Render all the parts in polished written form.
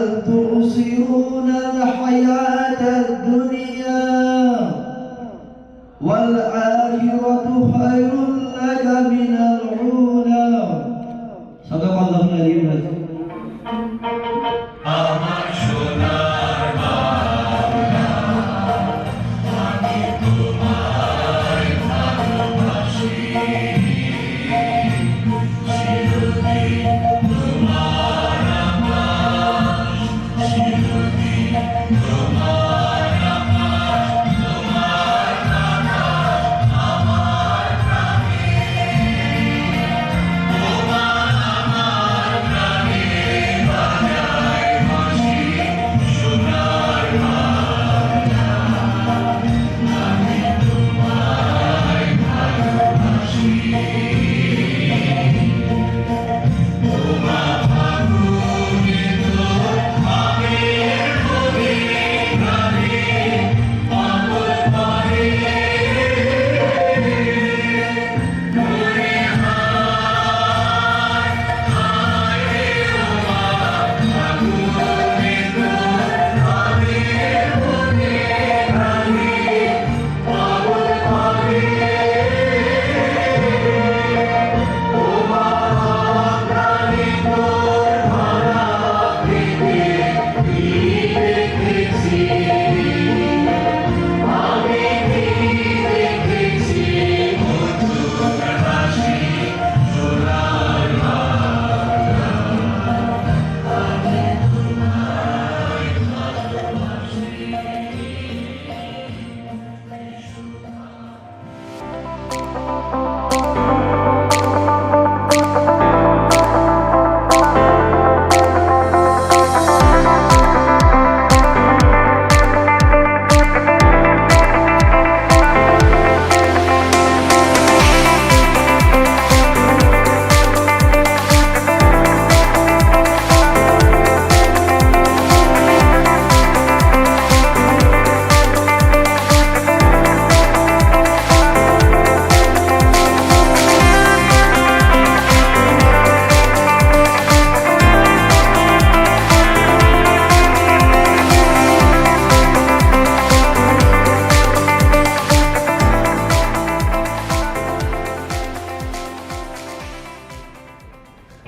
تؤثرون الحياة الدنيا والآخرة خير لك من الأولى صدق الله العلي العظيم আমার সোনার বাংলা আমি তোমায় ভালোবাসি চিরদিন তোমার আকাশ চিরদিন তোমার আকাশ তোমার আকাশ আমার প্রাণে তোমার আমার প্রাণে বাজায় বাঁশি সোনার বাংলা আমি তোমায় ভালোবাসি তোমা ফাগুনে তোর আমের কবি গানে পাগল পারে মনে হায় হায় রে ওমা ফাগুনে তোর আমের কবি গানে পাগল পারে ওমা প্রাণে তোর ভরা প্রেমে কি দেখেছি আমি কি দেখেছি মধুর হাসি সোনার বাংলা আমি তোমায় ভালোবাসি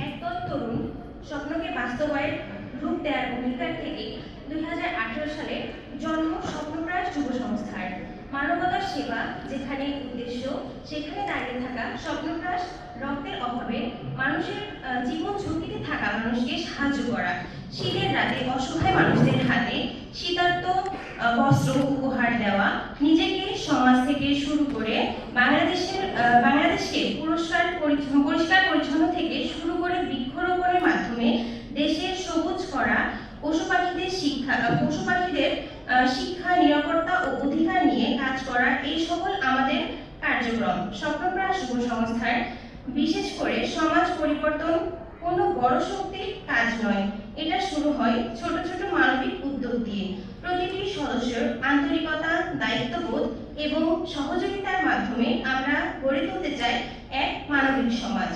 একদল তরুণ স্বপ্নকে বাস্তবায়ন রূপ দেওয়ার অঙ্গীকার থেকে 2018 সালে জন্ম স্বপ্নপ্রাস যুব সংস্থার মানবতার সেবা যেখানে উদ্দেশ্য সেখানে দাঁড়িয়ে থাকা স্বপ্নপ্রাস রক্তের অভাবে মানুষের জীবন ঝুঁকিতে থাকা মানুষকে সাহায্য করা শীতের রাতে অসহায় মানুষদের হাতে শীতার্ত বস্ত্র উপহার দেওয়া নিজেকে সমাজ থেকে শুরু করে বাংলাদেশকে পরিষ্কার পরিচ্ছন্ন থেকে শুরু করে বৃক্ষরোপণের মাধ্যমে দেশের সবুজ করা পশু পাখিদের শিক্ষা নিরাপত্তা ও অধিকার নিয়ে কাজ করা এই সকল আমাদের কার্যক্রম স্বপ্নপ্রাস যুব সংস্থার বিশেষ করে সমাজ পরিবর্তন কোনো বড় শক্তির কাজ নয় এটা শুরু হয় ছোট ছোট মানবিক উদ্যোগ দিয়ে প্রতিটি সদস্যের আন্তরিকতা দায়িত্ববোধ এবং সহযোগিতার মাধ্যমে আমরা গড়ে তুলতে চাই এক মানবিক সমাজ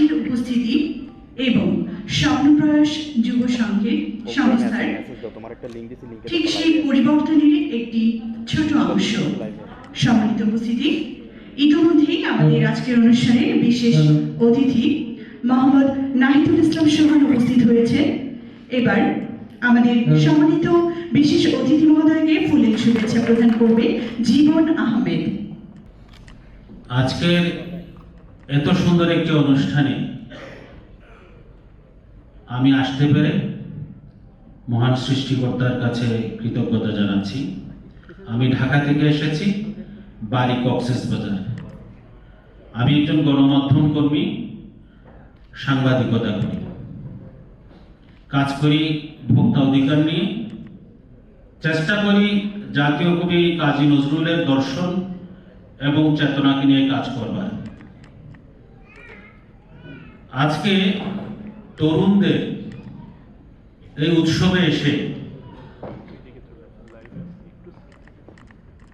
সামাজিক উপস্থিতি এবং স্বপ্নপ্রয়াস যুব সংঘের সংস্থার ঠিক সেই পরিবর্তনের একটি ছোট অংশ। সম্মানিত উপস্থিতি, ইতিমধ্যেই আমাদের আজকের অনুষ্ঠানের বিশেষ অতিথি মোহাম্মদ নাহিদুল ইসলাম সোহান উপস্থিত হয়েছে। এবার আমাদের সম্মানিত বিশেষ অতিথি মহোদয়কে ফুলের শুভেচ্ছা প্রদান করবে জীবন আহমেদ। আজকের এত সুন্দর একটি অনুষ্ঠানে আমি আসতে পেরে মহান সৃষ্টিকর্তার কাছে কৃতজ্ঞতা জানাচ্ছি। আমি ঢাকা থেকে এসেছি, বাড়ি কক্সবাজার। আমি একজন গণমাধ্যম কর্মী, সাংবাদিকতা করি, কাজ করি ভোক্তা অধিকার নিয়ে, চেষ্টা করি জাতীয় কবি কাজী নজরুলের দর্শন এবং চেতনাকে নিয়ে কাজ করবার। আজকে তরুণদের এই উৎসবে এসে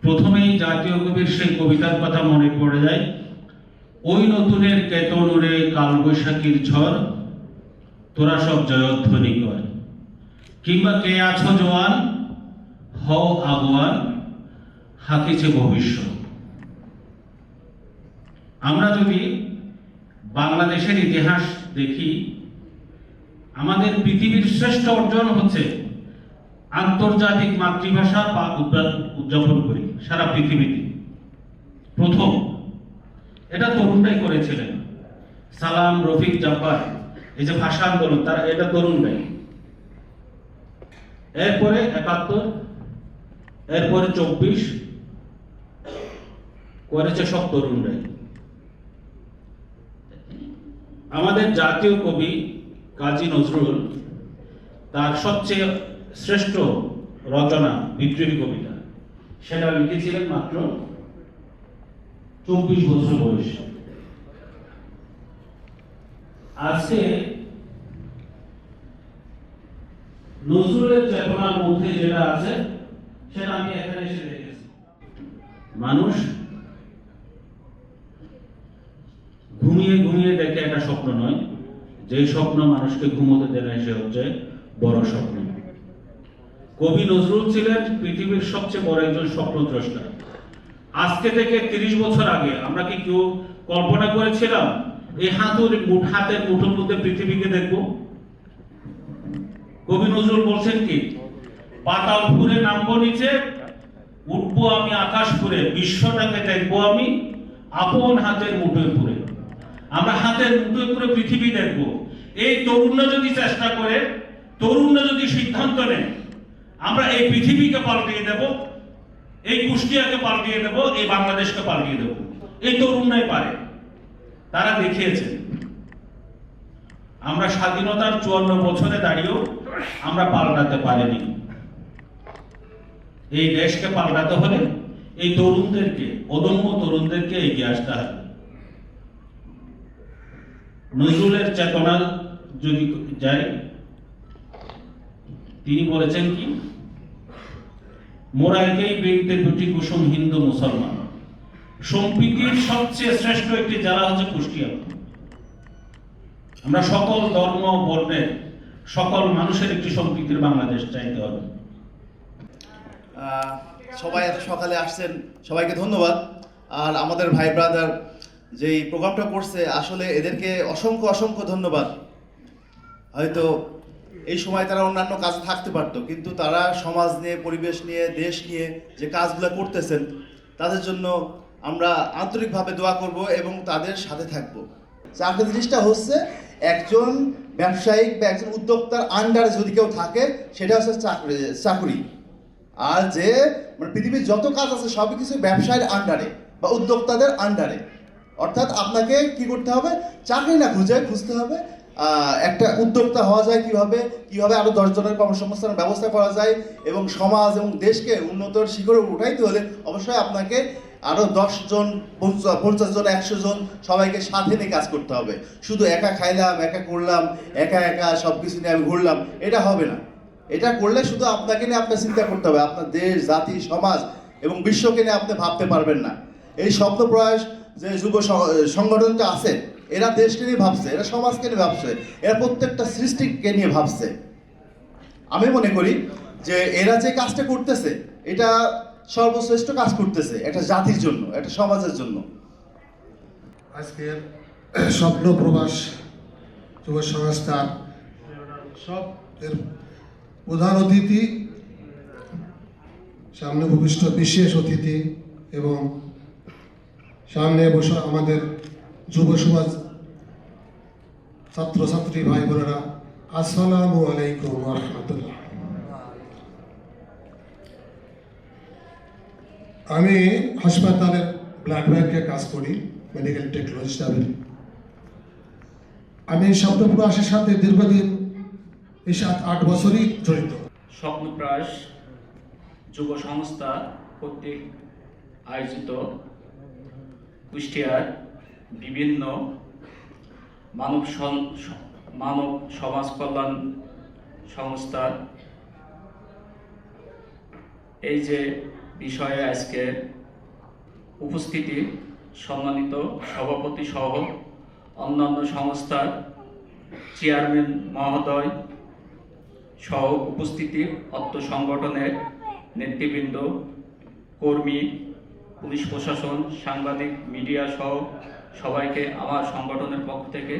প্রথমেই জাতীয় কবির সেই কবিতার কথা মনে পড়ে যায়, ওই নতুনের কেতন উড়ে কালবৈশাখীর ঝড়, তোরা সব জয়ধ্বনি কর। কিংবা কে আছো জোয়ান, হও আগুয়ান, হাকিছে ভবিষ্যৎ। আমরা যদি বাংলাদেশের ইতিহাস দেখি, আমাদের পৃথিবীর শ্রেষ্ঠ অর্জন হচ্ছে আন্তর্জাতিক মাতৃভাষা উদযাপন করি সারা পৃথিবীতে। প্রথম এটা তরুণরাই করেছিলেন। সালাম, রফিক, জাব্বার, এই যে ভাষা আন্দোলন, তারা এটা তরুণরাই। এরপরে ৭১, এরপরে ২৪ করেছে সব তরুণরাই। আমাদের জাতীয় কবি কাজী নজরুল তার সবচেয়ে শ্রেষ্ঠ রচনা বিদ্রোহী কবিতা, সেটা লিখেছিলেন মাত্র ২৪ বছর বয়সে। আজকে নজরুলের চেতনার মধ্যে যেটা আছে সেটা আমি এখানে এসে দেখেছি। মানুষ ঘুমিয়ে ঘুমিয়ে দেখে একটা স্বপ্ন নয়, যে স্বপ্ন মানুষকে ঘুমোতে দেয় না সে হচ্ছে বড় স্বপ্ন। কবি নজরুল ছিলেন পৃথিবীর সবচেয়ে বড় একজন স্বপ্নদ্রষ্টা। আজকে থেকে ৩০ বছর আগে আমরা কি কেউ কল্পনা করেছিলাম এই হাতের মুঠোর মধ্যে পৃথিবীকে দেখব? কবি নজরুল বলছেন কি, পাতাল ফুরে নামবো নিচে, উঠবো আমি আকাশ ফুরে, বিশ্বটাকে দেখবো আমি আপন হাতের মুঠোয় পুরে। আমরা হাতের মুঠোয় পুরে পৃথিবী দেখবো। এই তরুণরা যদি চেষ্টা করে, তরুণরা যদি সিদ্ধান্ত নেয়, আমরা এই পৃথিবীকে পাল্টিয়ে দেব, এই কুষ্টিয়াকে পাল্টিয়ে দেব, এই বাংলাদেশকে পাল্টিয়ে দেব। এই তরুণরাই পারে, তারা দেখিয়েছে। আমরা স্বাধীনতার ৫৪ বছরে দাঁড়িয়েও আমরা পাল্টাতে পারিনি। এই দেশকে পাল্টাতে হলে এই তরুণদেরকে, অদম্য তরুণদেরকে এগিয়ে আসতে হবে। নজরুলের চেতনা যদি যাই, তিনি বলেছেন কি, মোরা একেই বৃন্তে দুটি কুসুম হিন্দু মুসলমান। সম্প্রীতির সবচেয়ে শ্রেষ্ঠ একটি জেলা হচ্ছে কুষ্টিয়া। আমরা সকল ধর্ম বর্ণের সকল মানুষের একটি সম্প্রীতির বাংলাদেশ চাইতে হবে। সবাই এত সকালে আসছেন, সবাইকে ধন্যবাদ। আর আমাদের ভাই ব্রাদার যেই প্রোগ্রামটা করছে, আসলে এদেরকে অসংখ্য অসংখ্য ধন্যবাদ। হয়তো এই সময় তারা অন্যান্য কাজে থাকতে পারতো, কিন্তু তারা সমাজ নিয়ে, পরিবেশ নিয়ে, দেশ নিয়ে যে কাজগুলো করতেছেন, তাদের জন্য আমরা আন্তরিকভাবে দোয়া করব এবং তাদের সাথে থাকব। চাকরি জিনিসটা হচ্ছে একজন ব্যবসায়িক বা একজন উদ্যোক্তার আন্ডারে যদি কেউ থাকে, সেটা হচ্ছে চাকরি। আর যে মানে পৃথিবীর যত কাজ আছে সবই কিছু ব্যবসায়ের আন্ডারে বা উদ্যোক্তাদের আন্ডারে। অর্থাৎ আপনাকে কি করতে হবে, চাকরি না খুঁজতে হবে একটা উদ্যোক্তা হওয়া যায় কিভাবে আরো ১০ জনের কর্মসংস্থানের ব্যবস্থা করা যায় এবং সমাজ এবং দেশকে উন্নতর শিখরে উঠাইতে হলে অবশ্যই আপনাকে আরো ১০ জন, ৫০ জন, ১০০ জন সবাইকে সাথে নিয়ে কাজ করতে হবে। শুধু একা খাইলাম, একা করলাম, একা সবকিছু নিয়ে আমি ঘুরলাম, এটা হবে না। এটা করলে শুধু আপনাকে নিয়ে আপনার চিন্তা করতে হবে, আপনার দেশ, জাতি, সমাজ এবং বিশ্বকে নিয়ে আপনি ভাবতে পারবেন না। এই স্বপ্নপ্রয়াস যে যুব সংগঠনটা আছে, এরা দেশকে নিয়ে ভাবছে, এরা সমাজকে নিয়ে ভাবছে, এরা প্রত্যেকটা সৃষ্টিকে নিয়ে ভাবছে। আমি মনে করি যে এরা যে কাজটা করতেছে এটা সর্বশ্রেষ্ঠ কাজ করতেছে একটা জাতির জন্য, একটা সমাজের জন্য। আজকের স্বপ্ন প্রবাস যুব সংস্থার সব এর প্রধান অতিথি, সামনে উপবিষ্ট বিশেষ অতিথি এবং সামনে বসে আমাদের যুব সমাজ ছাত্রছাত্রী ভাই বোনেরা, আসসালামু আলাইকুম ওয়া রাহমাতুল্লাহ। আমি হাসপাতালের ব্লাড ব্যাংকে কাজ করি, মেডিকেল টেকনোলজি হিসাবে। আমি স্বপ্নপ্রবাসের সাথে দীর্ঘদিন এই 7-8 বছরই জড়িত। স্বপ্নপ্রাস যুব সংস্থা কর্তৃক আয়োজিত কুষ্টিয়ার বিভিন্ন মানব সমাজ কল্যাণ সংস্থার এই যে বিষয়ে আজকে উপস্থিতি, সম্মানিত সভাপতি সহ অন্যান্য সংস্থার চেয়ারম্যান মহোদয় সহ উপস্থিতি, অত্র সংগঠনের নেতৃবৃন্দ, কর্মী, পুলিশ প্রশাসন, সাংবাদিক, মিডিয়া সহ সবাইকে আমার সংগঠনের পক্ষ থেকে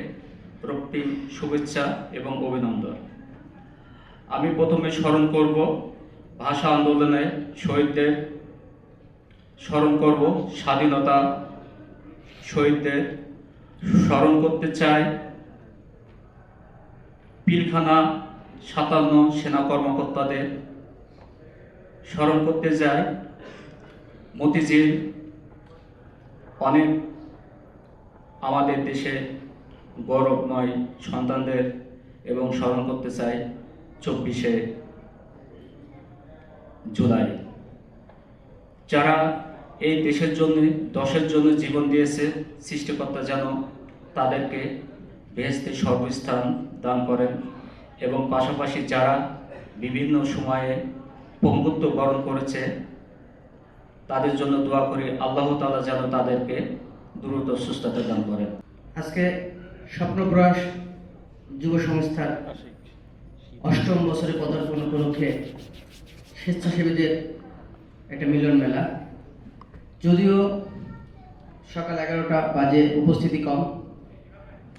রক্তিম শুভেচ্ছা এবং অভিনন্দন। আমি প্রথমে স্মরণ করব ভাষা আন্দোলনে শহীদদের, স্মরণ করব স্বাধীনতা শহীদদের, স্মরণ করতে চাই পিলখানা 57 সেনা কর্মকর্তাদের, স্মরণ করতে যাই মতিঝিল অনেক আমাদের দেশে গৌরবময় সন্তানদের, এবং স্মরণ করতে চাই 24শে জুলাই যারা এই দেশের জন্য, দশের জন্য জীবন দিয়েছে। সৃষ্টিকর্তা যেন তাদেরকে বেহেশতের সর্বস্থান দান করেন, এবং পাশাপাশি যারা বিভিন্ন সময়ে পঙ্গুত্ব বরণ করেছে তাদের জন্য দোয়া করি আল্লাহ তাআলা যেন তাদেরকে দ্রুত সুস্থতা দান করেন। আজকে স্বপ্নপ্রয়াস যুব সংস্থার 8ম বছরে পদার্পণ উপলক্ষে স্বেচ্ছাসেবীদের একটা মিলন মেলা। যদিও সকাল 11টা বাজে, উপস্থিতি কম।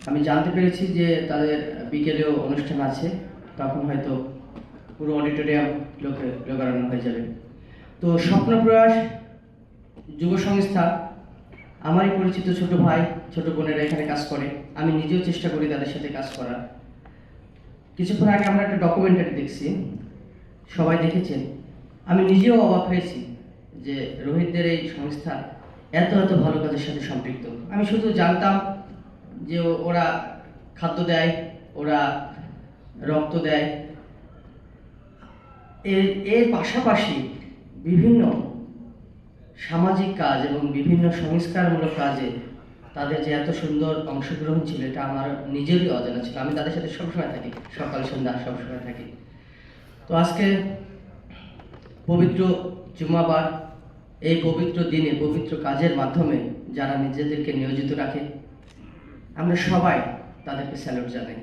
আমি জানতে পেরেছি যে তাদের বিকেলেও অনুষ্ঠান আছে, তখন হয়তো পুরো অডিটোরিয়াম লোকারণ্য হয়ে যাবে। তো স্বপ্নপ্রয়াস যুব সংস্থা, আমারই পরিচিত ছোট ভাই ছোট বোনেরা এখানে কাজ করে। আমি নিজেও চেষ্টা করি তাদের সাথে কাজ করার। কিছুক্ষণ আগে আমরা একটা ডকুমেন্টারি দেখছি, সবাই দেখেছেন। আমি নিজেও অবাক হয়েছি যে রোহিতদের এই সংস্থা এত এত ভালো কাজের সাথে সম্পৃক্ত। আমি শুধু জানতাম যে ওরা খাদ্য দেয়, ওরা রক্ত দেয়, এর পাশাপাশি বিভিন্ন সামাজিক কাজ এবং বিভিন্ন সংস্কারমূলক কাজে তাদের যে এত সুন্দর অংশগ্রহণ ছিল, এটা আমার নিজেরই অজানা ছিল। আমি তাদের সাথে সবসময় থাকি, সকাল সন্ধ্যা সবসময় থাকি। তো আজকে পবিত্র জুমাবার, এই পবিত্র দিনে পবিত্র কাজের মাধ্যমে যারা নিজেদেরকে নিয়োজিত রাখে, আমরা সবাই তাদেরকে স্যালুট জানাই।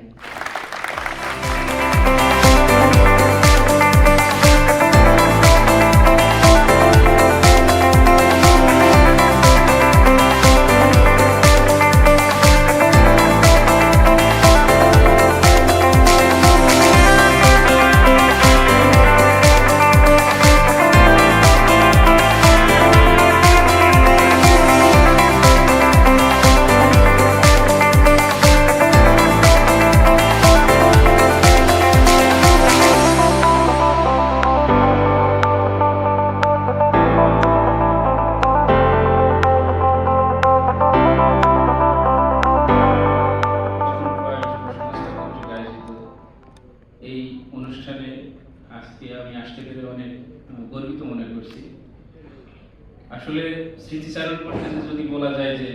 এই অনুষ্ঠানে আজকে আমি আসতে পেরে অনেক গর্বিত মনে করছি। আসলে স্মৃতিচারণ করতে যদি বলা যায় যে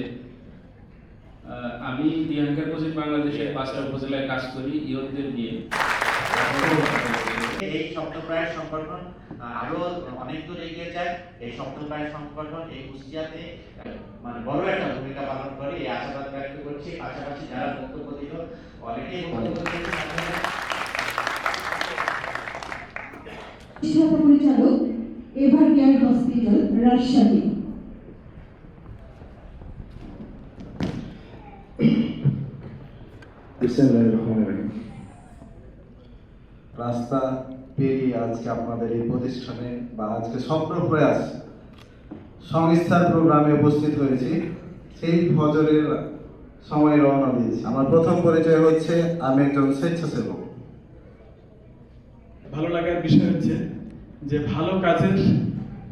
আমি আমি বিহাঙ্গার পশ্চিম বাংলাদেশের 5টা উপজেলায় কাজ করি ইয়ুথদের নিয়ে। এই স্বপ্নপ্রায় সংগঠন আরো অনেক দূর এগিয়ে যায়। এই স্বপ্নপ্রায় সংগঠন এই কুষ্টিয়াতে মানে বড় একটা ভূমিকা পালন করে, এই আশাবাদ ব্যক্ত করছি। পাশাপাশি যারা বক্তব্য দিল অনেকেই বক্তব্য দিয়েছেন। পরিচালক এভার কেয়ার হসপিটাল রাজশাহী। রাস্তা পেরিয়ে আজকে আপনাদের এই প্রতিষ্ঠানে বা আজকে স্বপ্ন প্রয়াস সংস্থার প্রোগ্রামে উপস্থিত হয়েছি। সেই ফজরের সময় রওনা দিয়েছি। আমার প্রথম পরিচয় হচ্ছে আমি একজন স্বেচ্ছাসেবক। ভালো লাগার বিষয় হচ্ছে যে ভালো কাজের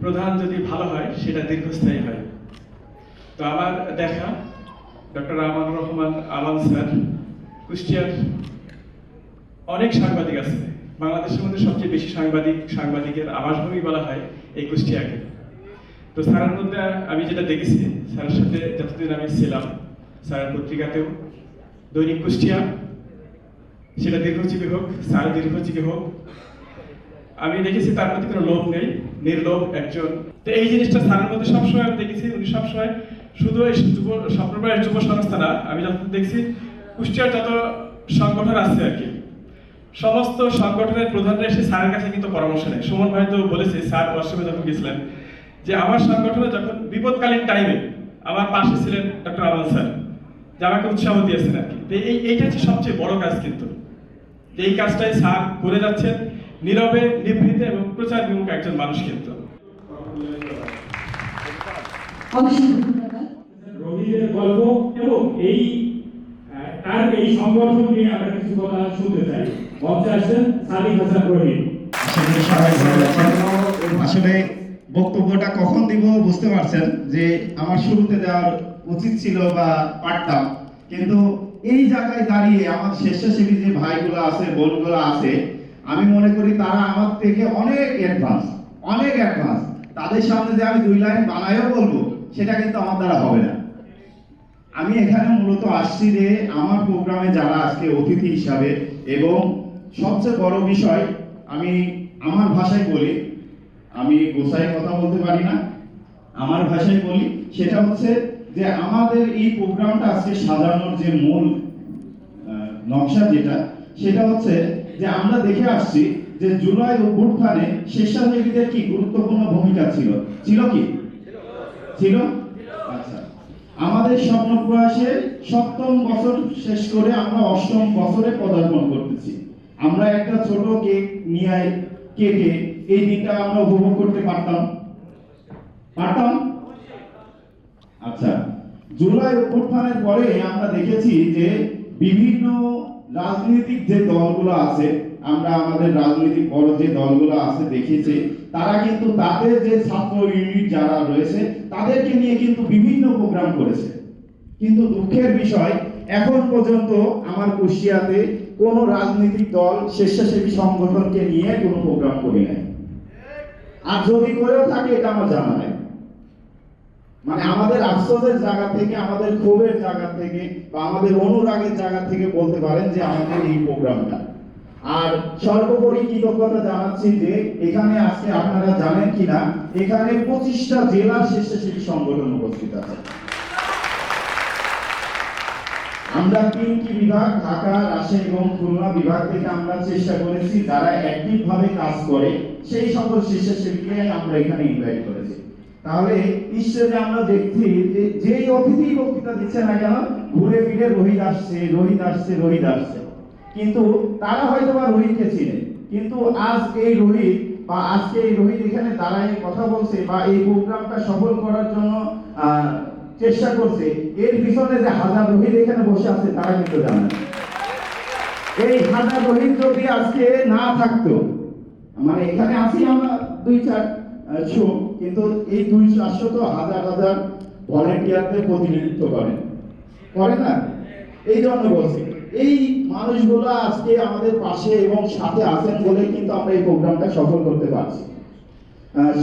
প্রধান যদি ভালো হয় সেটা দীর্ঘস্থায়ী হয়। তো আমার দেখা ডক্টর আমানুর রহমান আমান স্যার, কুষ্টিয়ার অনেক সাংবাদিক আছে, বাংলাদেশের মধ্যে সবচেয়ে বেশি সাংবাদিকের আবাসভূমি বলা হয় এই কুষ্টিয়াকে। তো স্যারের মধ্যে আমি যেটা দেখেছি, স্যারের সাথে যতদিন আমি ছিলাম, স্যারের পত্রিকাতেও দৈনিক কুষ্টিয়া সেটা দীর্ঘজীবী হোক, স্যার দীর্ঘজীবী হোক, আমি দেখেছি তার প্রতি কোনো লোভ নেই, নির্লোভ একজন। তো এই জিনিসটা স্যারের মধ্যে সবসময় আমি দেখেছি, উনি সবসময় শুধু এই স্বপ্নপ্রায় যুব সংস্থা না, আমি যত দেখছি কুষ্টিয়ার যত সংগঠন আছে আর কি, সমস্ত সংগঠনের প্রধানরা এসে স্যারের কাছে কিন্তু পরামর্শ নেয়। সুমন ভাই তো বলেছে, স্যার ওয়ার্কশপে যখন গেছিলেন, যে আমার সংগঠনে যখন বিপদকালীন টাইমে আমার পাশে ছিলেন ডক্টর আমান স্যার, যে আমাকে উৎসাহ দিয়েছেন আর কি। এইটা হচ্ছে সবচেয়ে বড় কাজ, কিন্তু এই কাজটাই স্যার করে যাচ্ছেন নীরবে, নিভৃতে এবং প্রচার বিমুখ একজন মানুষ। কিন্তু রোগীদের গল্প এবং তার এই সংগঠন নিয়ে আমরা কিছু কথা শুনতে চাই। মঞ্চে আসছেন সাদিক হাসান রহিম। আসলে বক্তব্যটা কখন দিব বুঝতে পারছেন যে আমার শুরুতে দেওয়ার উচিত ছিল বা পারতাম, কিন্তু এই জায়গায় দাঁড়িয়ে আমার স্বেচ্ছাসেবী যে ভাইগুলো আছে, বোনগুলো আছে, আমি মনে করি তারা আমার থেকে অনেক অ্যাডভান্স। তাদের সামনে যে আমি 2 লাইন বানায়ও বলবো, সেটা কিন্তু আমার দ্বারা হবে না। আমি এখানে মূলত আসছি যে আমার প্রোগ্রামে যারা আজকে অতিথি হিসাবে, এবং সবচেয়ে বড় বিষয় আমি আমার ভাষায় বলি, আমি গোসাই কথা বলতে পারি না, আমার ভাষায় বলি, সেটা হচ্ছে যে আমাদের এই প্রোগ্রামটা আজকে সাজানোর যে মূল নকশা যেটা, সেটা হচ্ছে যে আমরা দেখে আসছি যে জুলাই অভ্যুত্থানে স্বেচ্ছাসেবীদের কি গুরুত্বপূর্ণ ভূমিকা ছিল আচ্ছা, আমাদের স্বপ্ন প্রয়াসে 7ম বছর শেষ করে আমরা 8ম বছরে পদার্পণ করতেছি। আমরা একটা ছোট কেক নিয়ে কেটে এই দিনটা আমরা উপভোগ করতে পারতাম। আচ্ছা, জুলাই অভ্যুত্থানের পরে আমরা দেখেছি যে বিভিন্ন রাজনৈতিক যে দলগুলো আছে, আমরা আমাদের রাজনৈতিক বড় যে দলগুলো আছে দেখেছি, তারা কিন্তু তাদের যে ছাত্র ইউনিট যারা রয়েছে তাদেরকে নিয়ে কিন্তু বিভিন্ন প্রোগ্রাম করেছে। কিন্তু দুঃখের বিষয়, এখন পর্যন্ত আমার কুষ্টিয়াতে কোনো রাজনৈতিক দল স্বেচ্ছাসেবী সংগঠনকে নিয়ে কোনো প্রোগ্রাম করে নাই, আর যদি করেও থাকে এটা আমার জানা নাই। মানে আমাদের আফসোসের জায়গা থেকে, আমাদের ক্ষোভের জায়গা থেকে বা আমাদের অনুরাগের জায়গা থেকে বলতে পারেন যে আমাদের এই প্রোগ্রামটা। আর সর্বোপরি কৃতজ্ঞতা জানাচ্ছি যে এখানে আজকে আপনারা জানেন কিনা, এখানে 25টা জেলার স্বেচ্ছাসেবী সংগঠন উপস্থিত আছে। আমরা 3টি বিভাগ, ঢাকা, রাজশাহী এবং খুলনা বিভাগ থেকে আমরা চেষ্টা করেছি যারা অ্যাক্টিভ ভাবে কাজ করে সেই সকল স্বেচ্ছাসেবীকে আমরা এখানে ইনভাইট করেছি। তাহলে ঈশ্বরে আমরা দেখছি যে যেই অতিথি বক্তৃতা দিচ্ছে না কেন, ঘুরে ফিরে রোহিত আসছে, কিন্তু তারা হয়তো বা রোহিতকে চিনে, কিন্তু আজ এই রোহিত বা আজকে এই রোহিত এখানে দাঁড়ায় কথা বলছে বা এই প্রোগ্রামটা সফল করার জন্য চেষ্টা করছে, এর পিছনে যে 1000 রোহিত এখানে বসে আছে তারা কিন্তু জানে। এই 1000 রোহিত যদি আজকে না থাকতো, মানে এখানে আছি আমরা 2-400, কিন্তু এই 200-400 তো হাজার ভলেন্টিয়ারদের প্রতিনিধিত্ব করে না। এই জন্য বলছি, এই মানুষগুলো আজকে আমাদের পাশে এবং সাথে আছেন বলে কিন্তু আমরা এই প্রোগ্রামটা সফল করতে পারছি।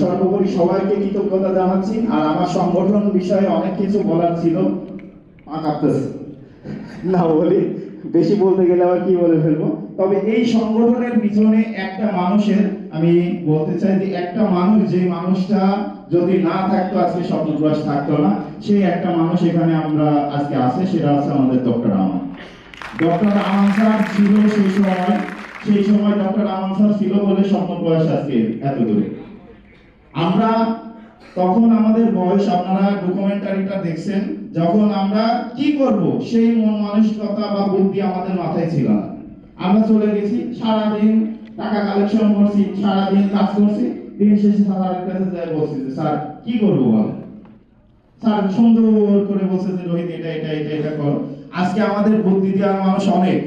সর্বোপরি সবাইকে কৃতজ্ঞতা জানাচ্ছি। আর আমার সংগঠন বিষয়ে অনেক কিছু বলার ছিল, না বলি, বেশি বলতে গেলে আবার কি বলে ফেলবো। তবে এই সংগঠনের পিছনে একটা মানুষের, আমি বলতে চাই যে একটা মানুষ, যে মানুষটা যদি না থাকতো আজকে স্বপ্নপ্রয়াস থাকতো না, সেই একটা মানুষ এখানে আমরা আজকে আছে, সেটা আছে আমাদের ডক্টর আমান। ডক্টর আমান স্যার ছিল সেই সময় ডক্টর আমান স্যার ছিল বলে স্বপ্নপ্রয়াস আজকে এত দূরে। আমরা তখন আমাদের বয়স, আপনারা ডকুমেন্টারিটা দেখছেন, যখন আমরা কি করব সেই মন মানসিকতা বা বুদ্ধি আমাদের মাথায় ছিল না। আমরা চলে গেছি, সারাদিন টাকা কালেকশন করছি, সারাদিন কাজ করছি, দিন শেষে স্যারের কাছে যাই বলছি যে স্যার কি করবো বলেন। স্যার সুন্দর করে বলছে যে রোহিত এটা করো। আজকে আমাদের বুদ্ধি দেওয়ার মানুষ অনেক,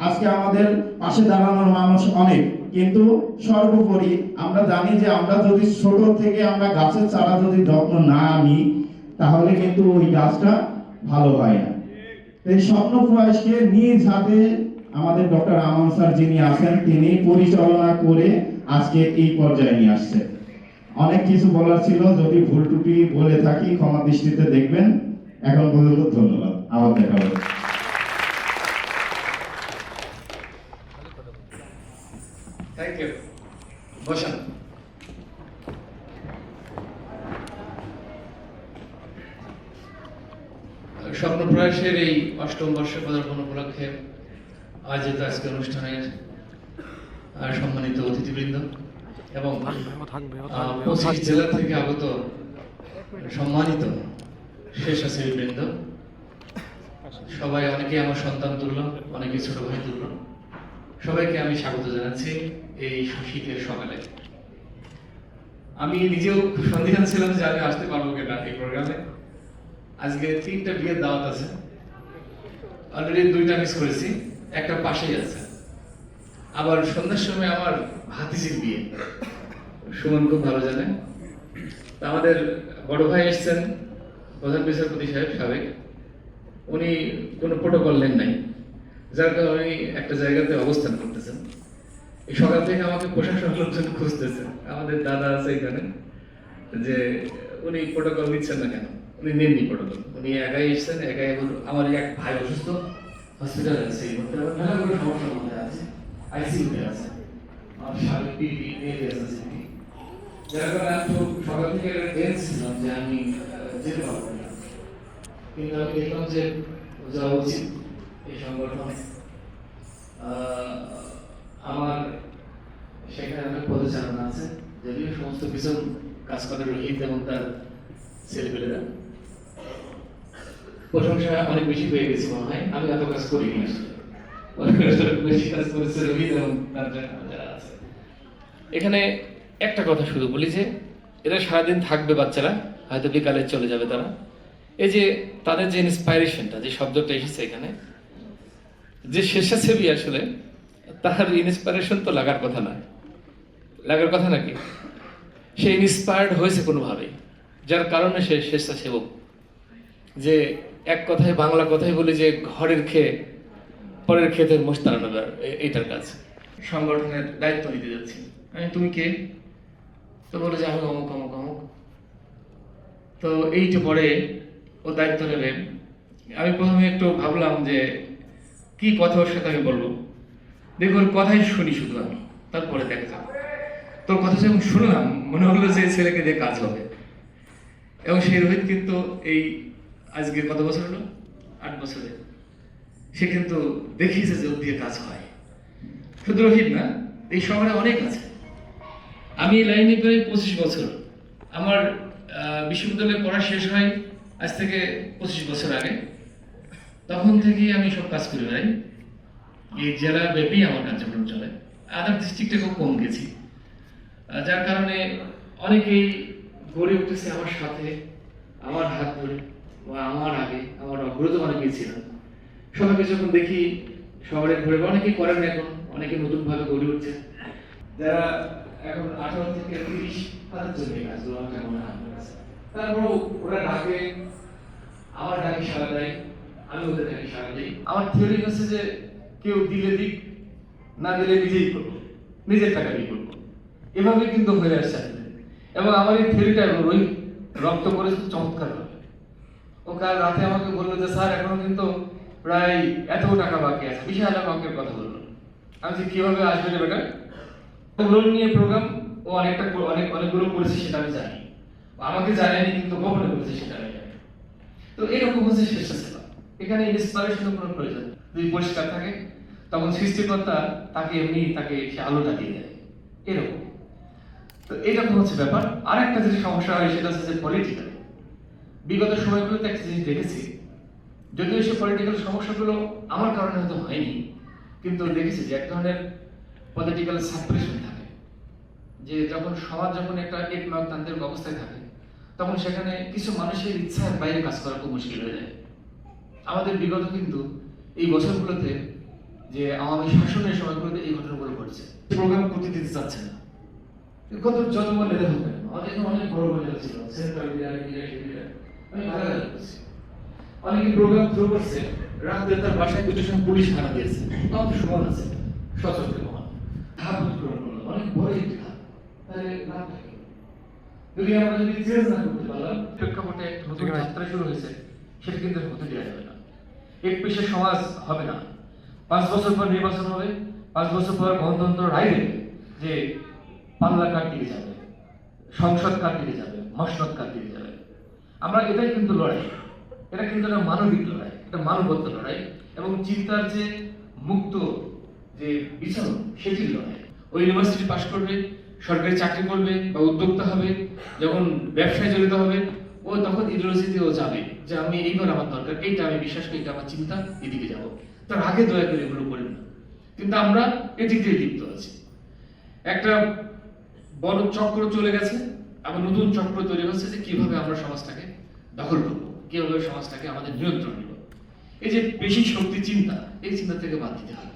আজকে আমাদের পাশে দাঁড়ানোর মানুষ অনেক, কিন্তু সর্বোপরি আমরা জানি যে আমরা যদি ছোট থেকে আমরা গাছের চারা যদি যত্ন না নিই তাহলে কিন্তু ওই গাছটা ভালো হয় না। এই স্বপ্নপ্রয়াসকে নিজ হাতে আমাদের ডক্টর আমান স্যার যিনি আছেন, তিনি পরিচালনা করে আজকে এই পর্যায়ে নিয়ে আসছে। অনেক কিছু বলার ছিল, যদি ভুল ত্রুটি বলে থাকি ক্ষমা দৃষ্টিতে দেখবেন। এখন পর্যন্ত ধন্যবাদ, আবার দেখা হবে। Thank you. বসেন। স্বপ্নপ্রয়াসের এই ৮ম বর্ষ পদার্পণ উপলক্ষে আয়োজিত আজকে অনুষ্ঠানের সম্মানিত অতিথিবৃন্দ এবং 25 জেলা থেকে আগত সম্মানিত স্বেচ্ছাসেবীবৃন্দ, সবাই, অনেকেই আমার সন্তান তুল্য, অনেকেই ছোট ভাই তুল্য, সবাইকে আমি স্বাগত জানাচ্ছি এই শীতের সকালে। আমি নিজেও সন্দিহান ছিলাম যে আমি আসতে পারবো কিনা এই প্রোগ্রামে। আজকে 3টা বিয়ের দাওয়াত আছে, অলরেডি 2টা মিস করেছি, একটা পাশেই আছে। আবার সন্ধ্যার সময় আমার ভাতিজির বিয়ে, সুমন খুব ভালো জানে। আমাদের বড় ভাই এসছেন, প্রধান বিচারপতি সাহেব সাবেক, উনি কোনো প্রোটোকল নেন নাই, যার কারণে উনি একটা জায়গাতে অবস্থান করতেছেন। এই সকাল থেকে আমাকে প্রশাসন লোকজন খুঁজতেছে, আমাদের দাদা আছে এখানে, যে উনি প্রোটোকল নিচ্ছেন না কেন। উনি নেননি প্রোটোকল, উনি একাই এসছেন, একাই। আমার এক ভাই অসুস্থ, হসপিটালে আছে, এই মুহূর্তে মেলা করে সমস্যার মধ্যে আছে, আইসিইউতে আছে, আমার স্বামী পিপি আছে, যার কারণে আমি সকাল থেকে টেন্স ছিলাম যে আমি যেতে পারবো না। কিন্তু আমি দেখলাম যে যাওয়া উচিত এই সংগঠনে। আমার সেখানে অনেক পদচারণা আছে, যদিও সমস্ত কিছু কাজ করে রোহিত এবং তার ছেলেপেলেরা। প্রশংসা অনেক বেশি পেয়ে গেছি মনে হয়, আমি এত কাজ করিনি আসলে, বেশি কাজ করেছে রোহিত এবং তার যারা আছে। এখানে একটা কথা শুধু বলি যে এরা সারাদিন থাকবে, বাচ্চারা হয়তো বিকালে চলে যাবে তারা। এই যে তাদের যে ইন্সপাইরেশনটা, যে শব্দটা এসেছে এখানে, যে স্বেচ্ছাসেবী আসলে তার ইন্সপাইরেশন তো লাগার কথা না, লাগার কথা নাকি? সে ইন্সপায়ার্ড হয়েছে কোনোভাবে, যার কারণে সে স্বেচ্ছাসেবক। যে এক কথায়, বাংলা কথায় বলি যে ঘরের খেয়ে পরের খেতে মোষ তাড়ানো, এইটার কাজ। সংগঠনের দায়িত্ব নিতে যাচ্ছি আমি। তুমি কে? তো বলে যে আমি অমুক অমুক অমুক। তো এইটা পরে ও দায়িত্ব নেবে। আমি প্রথমে একটু ভাবলাম যে কি কথা ওর সাথে আমি বলবো। দেখো ওর কথাই শুনি শুধু আমি, তারপরে দেখা যাবে। তোর কথা যখন শুনলাম মনে হলো যে ছেলেকে দিয়ে কাজ হবে। এবং সেই রোহিত কিন্তু এই আজকে কত বছর হলো, 8 বছরে সে কিন্তু দেখিয়েছে যে ওর দিয়ে কাজ হয়। শুধু রোহিত না, এই শহরে অনেক আছে। আমি এই লাইনে প্রায় 25 বছর। আমার বিশ্ববিদ্যালয়ে পড়া শেষ হয় আজ থেকে 25 বছর আগে। তখন থেকেই আমি সব কাজ করে বেড়াই। এই জেলা ব্যাপী আমার কার্যক্রম চলে। আদার ডিস্ট্রিক্টে খুব কম গেছি, যার কারণে অনেকেই গড়ে উঠেছে আমার সাথে, আমার হাত ধরে বা আমার আগে, আমার অগ্রত অনেকেই ছিলেন। সবাইকে যখন দেখি শহরে ঘুরে, অনেকেই করেন এখন, অনেকে নতুনভাবে গড়ে উঠছে, যারা এখন 18 থেকে 30 তাদের জন্য কাজগুলো আমার মনে হয়। তারপর ওরা ডাকে, আমার ডাকে সাড়া দেয়, আমি ওদের ডাকে সাড়া দিই। আমার থিওরি হচ্ছে যে কেউ দিলে দিক, না দিলে নিজেই করবো, নিজের টাকা দিয়ে করবো। এভাবে কিন্তু হয়ে আসছে। এবং আমার এই থিওরিটা ওই রক্ত করে চমৎকার হবে। ও কাল রাতে আমাকে বললো যে স্যার এখনো কিন্তু প্রায় এত টাকা বাকি আছে, বিশাল অঙ্কের কথা বললো। আমি যে কিভাবে আসবে রে বেটা, লোন নিয়ে প্রোগ্রাম ও অনেকগুলো করেছে সেটা আমি জানি, আমাকে জানায়নি কিন্তু গোপনে করেছে সেটা আমি জানি। তো এরকম হচ্ছে শেষ সেবা। এখানে ইন্সপিরেশনের কোনো প্রয়োজন যদি পরিষ্কার থাকে তখন সৃষ্টিকর্তা তাকে সে আলোটা দিয়ে দেয়, এরকম। তো এরকম হচ্ছে ব্যাপার। আরেকটা যে সমস্যা হয় সেটা হচ্ছে যে পলিটিক্যাল। বিগত সময়গুলোতে একটা জিনিস দেখেছি, যদিও সে পলিটিক্যাল সমস্যাগুলো আমার কারণে হয়তো হয়নি, কিন্তু দেখেছি যে এক ধরনের পলিটিক্যাল সাপ্রেশন থাকে, যে সমাজ যখন একটা একনায়কতান্ত্রিক অবস্থায় থাকে তখন সেখানে কিছু মানুষের ইচ্ছার বাইরে কাজ করা খুব মুশকিল হয়ে যায়। আমাদের বিগত কিন্তু এই বছরগুলোতে যে আওয়ামী শাসনের সময়গুলোতে এই ঘটনাগুলো ঘটছে। প্রোগ্রাম করতে দিতে চাচ্ছে না, কত যত বড় নেতা হবে, আমাদের এখানে অনেক বড় বড় নেতা ছিল, সেন্ট্রাল আমি গালাগালি করছি। অনেকে প্রোগ্রাম শুরু করছে, রাতে তার বাসায় দুটোর সময় পুলিশ হানা দিয়েছে, আমাদের সমান আছে সশস্ত্র মহান ধাপ উৎপন্ন করলো, অনেক বড় একটি ধাপ। তাহলে লাভ থাকে যদি আমরা চেঞ্জ না করতে পারলাম, প্রেক্ষাপটে নতুন যাত্রা শুরু হয়েছে, সেটা কিন্তু হতে দেওয়া যাবে না। এক পেশে সমাজ হবে না। 5 বছর পর নির্বাচন হবে, 5 বছর পর গণতন্ত্র রায় দেবে যে পাল্লা কার দিকে যাবে, সংসদ কার দিকে যাবে, মসনদ কার দিকে যাবে। আমরা এটাই কিন্তু লড়াই, এটা কিন্তু একটা মানবিক লড়াই, একটা মানবত্ব লড়াই এবং চিন্তার যে মুক্ত যে বিচরণ সেটির লড়াই। ওই ইউনিভার্সিটি পাশ করবে, সরকারি চাকরি করবে বা উদ্যোক্তা হবে, যখন ব্যবসায় জড়িত হবে, ও তখন ইডিওলজিতেও যাবে যে আমি এইবার আমার দরকার, এইটা আমি বিশ্বাস করি, এটা আমার চিন্তা, এদিকে যাব। তার আগে দয়া করে এগুলো করেন না। কিন্তু আমরা এদিকে লিপ্ত আছি। একটা বড় চক্র চলে গেছে, আবার নতুন চক্র তৈরি হচ্ছে যে কিভাবে আমরা সমাজটাকে দখল করব, কিভাবে সমাজটাকে আমাদের নিয়ন্ত্রণ নিব। এই যে বেশি শক্তি চিন্তা, এই চিন্তা থেকে বাদ দিতে হবে।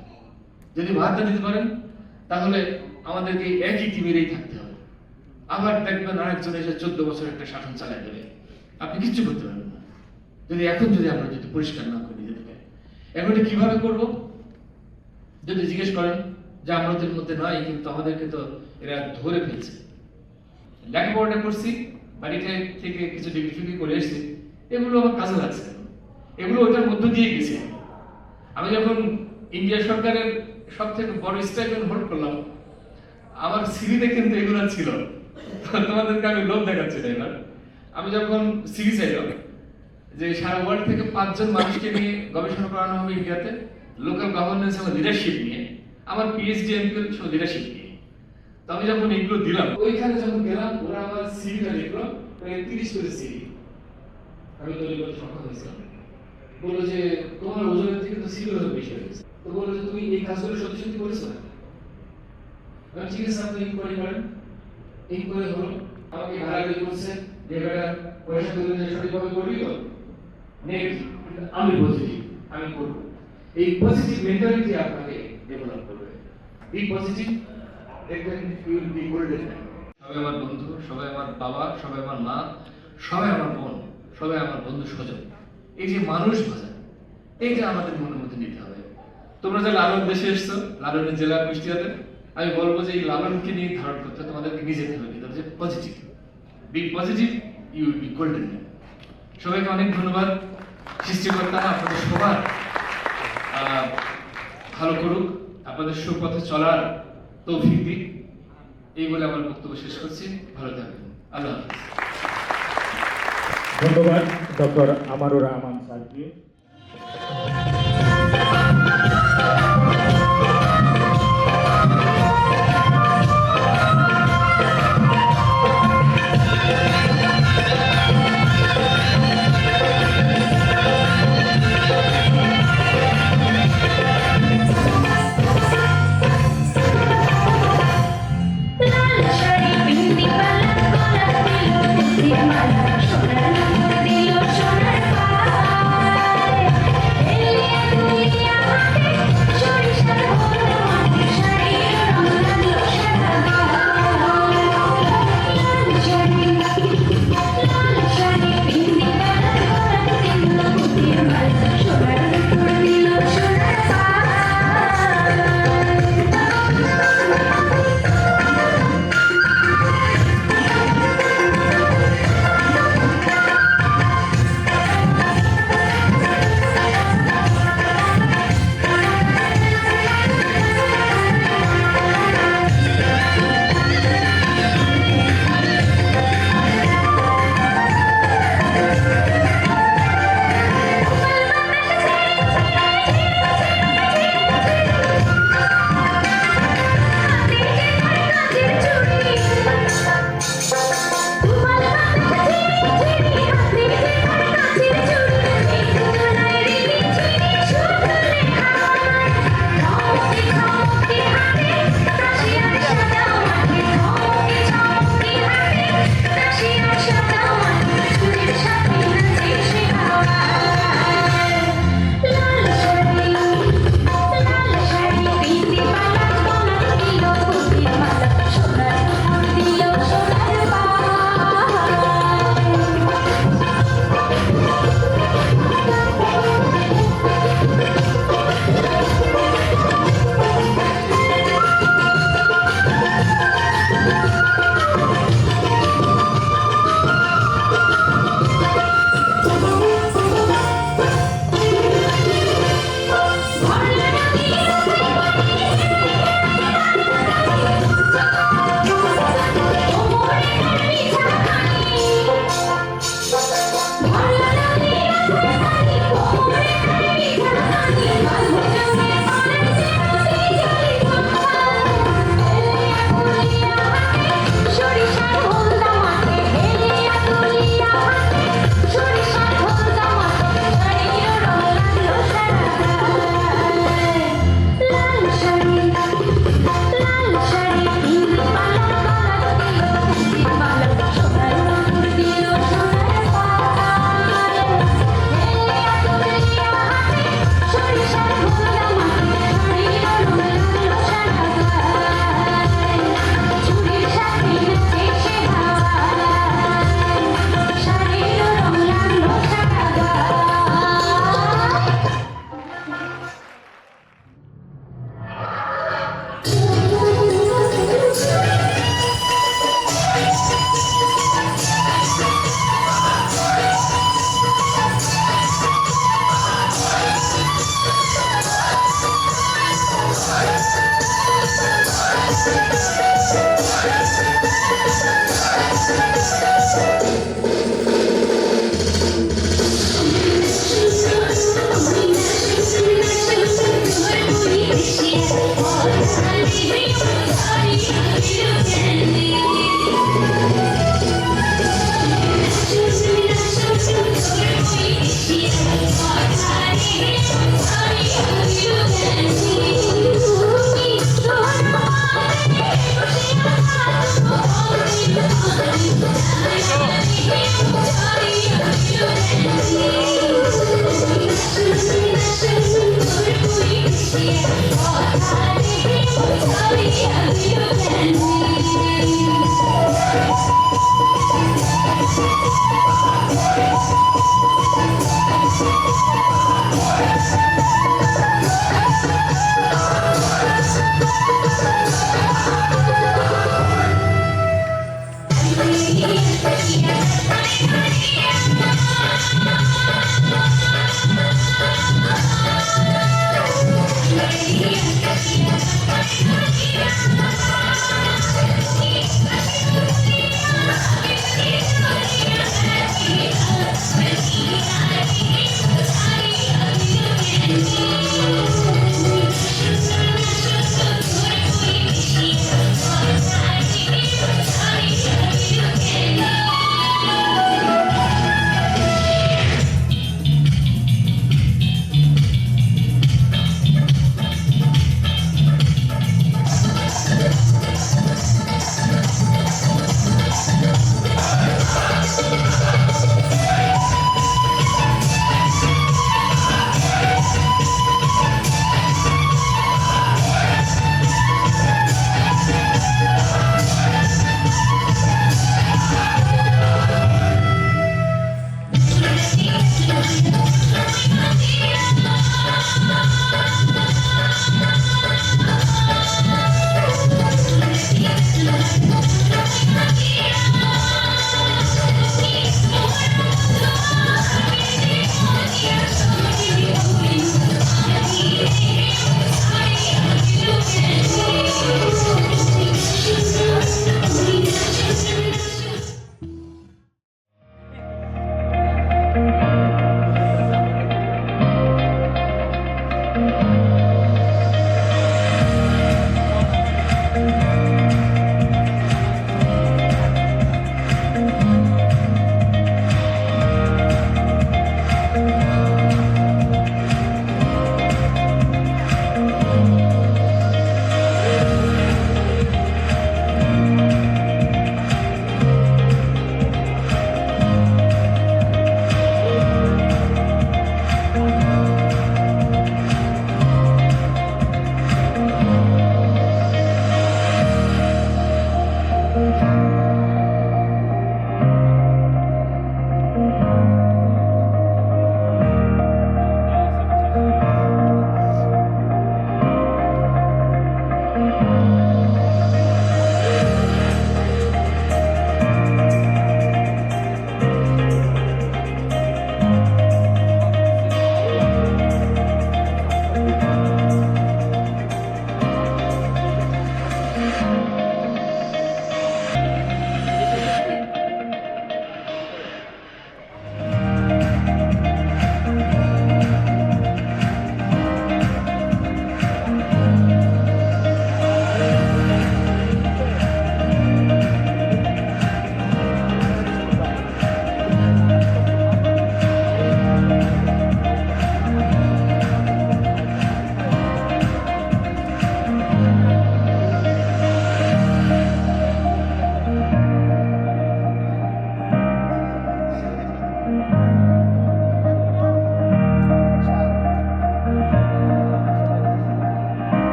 যদি বাদ না দিতে পারেন তাহলে আমাদেরকে একই টিমেরই থাকতে হবে। আবার দেখবেন আরেকজন এসে 14 বছর একটা শাসন চালিয়ে দেবে, আপনি কিচ্ছু করতে পারবেন না যদি আমরা পরিষ্কার না করি নিজেদেরকে। এখন এটা কিভাবে করব যদি জিজ্ঞেস করেন যে আমাদের মধ্যে নয়, কিন্তু আমাদেরকে তো এরা ধরে ফেলছে। লেখাপড়া করছি, বাড়িতে থেকে কিছু ডিগ্রি ফিগ্রি করে এসেছি, এগুলো আমার কাজে লাগছে, এগুলো ওইটার মধ্য দিয়ে গেছে। আমি যখন ইন্ডিয়া সরকারের সব থেকে বড় স্টাইপেন্ড হোল্ড করলাম, আমার সিভিতে কিন্তু এগুলো ছিল। তোমাদেরকে আমি লোভ দেখাচ্ছি না এবার। আমি যখন সিভি চাইলাম যে সারা ওয়ার্ল্ড থেকে 5 জন মানুষকে নিয়ে গবেষণা করানো হবে ইন্ডিয়াতে, লোকাল গভর্নেন্স এবং লিডারশিপ নিয়ে, আমার পিএইচডি এমফিল সব লিডারশিপ নিয়ে। তো আমি যখন এগুলো দিলাম, ওইখানে যখন গেলাম, ওরা আমার সিভিটা লিখলো, 30 পেজ সিভি। আমি তৈরি করতে সক্ষম হয়েছিলাম। বললো যে তোমার ওজনের থেকে তো সিভি ওজন বেশি হয়ে গেছে। তো বললো যে তুমি এই কাজগুলো সত্যি সত্যি করেছো না? আমি ঠিক আছে, আপনি ইনকোয়ারি করেন। ইনকোয়ারি হলো, আমাকে গালাগালি করছে যে বেটা পয়সা তুলে সঠিকভাবে করবি তো? নেগেটিভ, আমি পজিটিভ, আমি করবো। এই পজিটিভ মেন্টালিটি আপনাকে ডেভেলপ করবে। বি পজিটিভ, দেখবেন you will be golden man. সবাই আমার বন্ধু, সবাই আমার বাবা, সবাই আমার মা, সবাই আমার বোন, সবাই আমার বন্ধু স্বজন। এই যে মানুষ ভাষা, এইটা আমাদের মনের মধ্যে নিতে হবে। তোমরা যে লালন দেশে এসছো, লালনের জেলা কুষ্টিয়াতে, আমি বলবো যে এই লালনকে নিয়ে ধারণ করতে তোমাদেরকে নিজেকে হবে নিতে হবে যে positive. Be positive, you will be golden man. সবাইকে অনেক ধন্যবাদ। সৃষ্টিকর্তা আপনাদের সবার ভালো করুক, আপনাদের সুপথে চলার তৌফিক দিক। এই বলে আমার বক্তব্য শেষ করছি। ভালো থাকবেন, আল্লাহ হাফেজ। ধন্যবাদ ডক্টর আমানুর রহমান স্যারকে। সোনার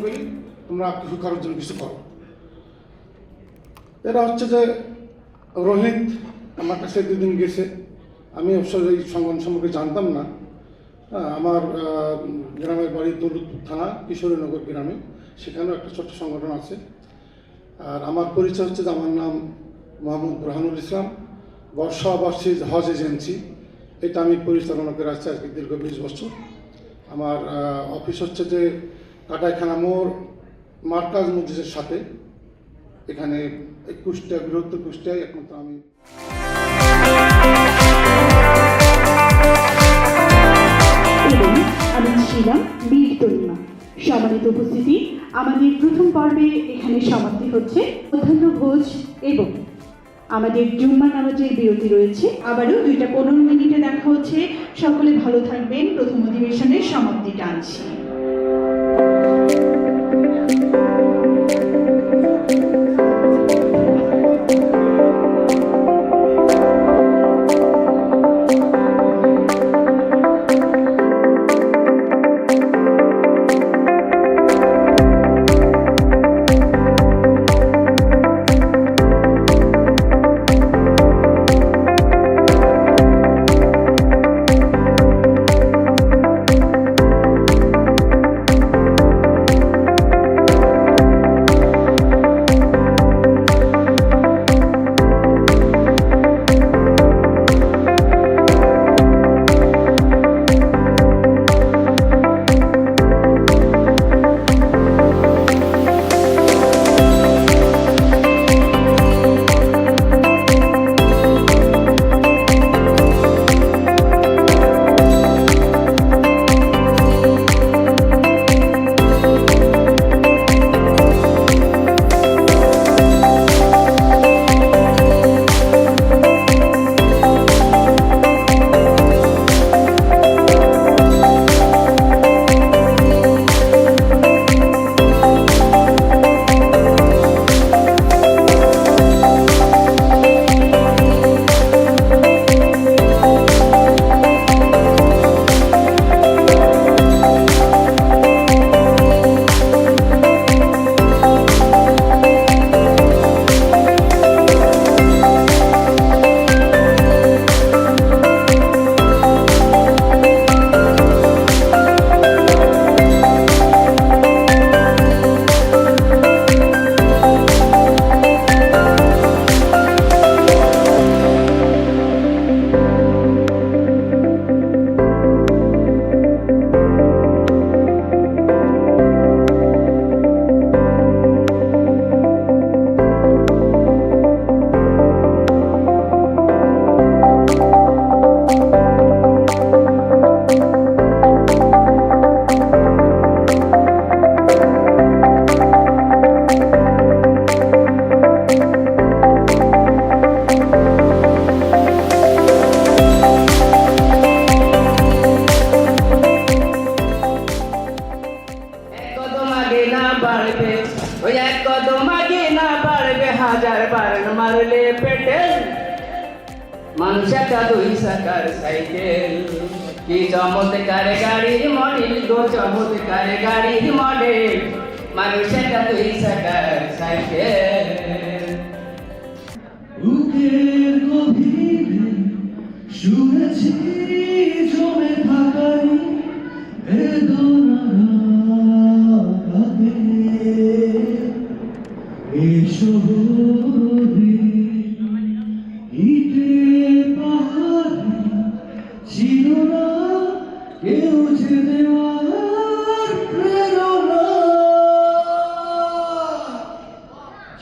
করি তোমরা কিছু কারোর জন্য কিছু করো। এরা হচ্ছে যে রোহিত আমার কাছে 2 দিন গেছে, আমি অবশ্য এই সংগঠন সম্পর্কে জানতাম না। আমার গ্রামের বাড়ি দৌলতপুর থানা কিশোরীনগর গ্রামে, সেখানেও একটা ছোট্ট সংগঠন আছে। আর আমার পরিচয় হচ্ছে যে আমার নাম মোহাম্মদ বুরহানুল ইসলাম, বর্ষাবাসী হজ এজেন্সি, এটা আমি পরিচালনা করে আসছি আজকে দীর্ঘ 20 বছর। আমার অফিস হচ্ছে যে কাটাইখানা মোড় মার্কাজ মসজিদের সাথে, এখানে কুষ্টিয়া, বৃহত্তর কুষ্টিয়ায় একমাত্র আমি। এবং আমি ছিলাম বীর তরিমা। সম্মানিত উপস্থিতি, আমাদের প্রথম পর্বে এখানে সমাপ্তি হচ্ছে। মধ্যাহ্ন ভোজ এবং আমাদের জুম্মা নামাজের বিরতি রয়েছে। আবারও 2টা 15 মিনিটে দেখা হচ্ছে। সকলে ভালো থাকবেন। প্রথম অধিবেশনের সমাপ্তি টানছি। মানুষটা 2 চাকার সাইকেল, কি চমৎকার গাড়ির মডেল গো, চমৎকার গাড়ির মডেল, মানুষটা 2 চাকার সাইকেল। বুকের গভীরে শুনেছি জমে থাকা বেদনাতে, এই শহরে ইটের পাহাড়ে ছিল না কেউ যে দেওয়ার প্রেরণা,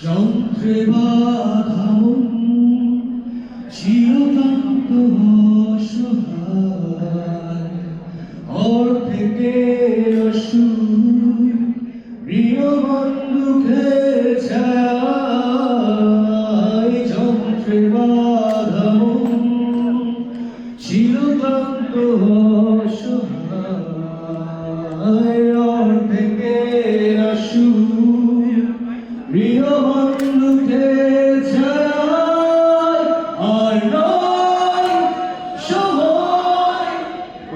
যন্ত্রে বাধা মন ছিল ক্লান্ত অসহায়, অর্ধেকে অসুর প্রিয় বন্ধুকের ছায়, যন্ত্রে বাধা মন ছিল ক্লান্ত অসহায়, অর্ধেকে অসুর প্রিয় বন্ধুকের ছায়, আর নয় সময়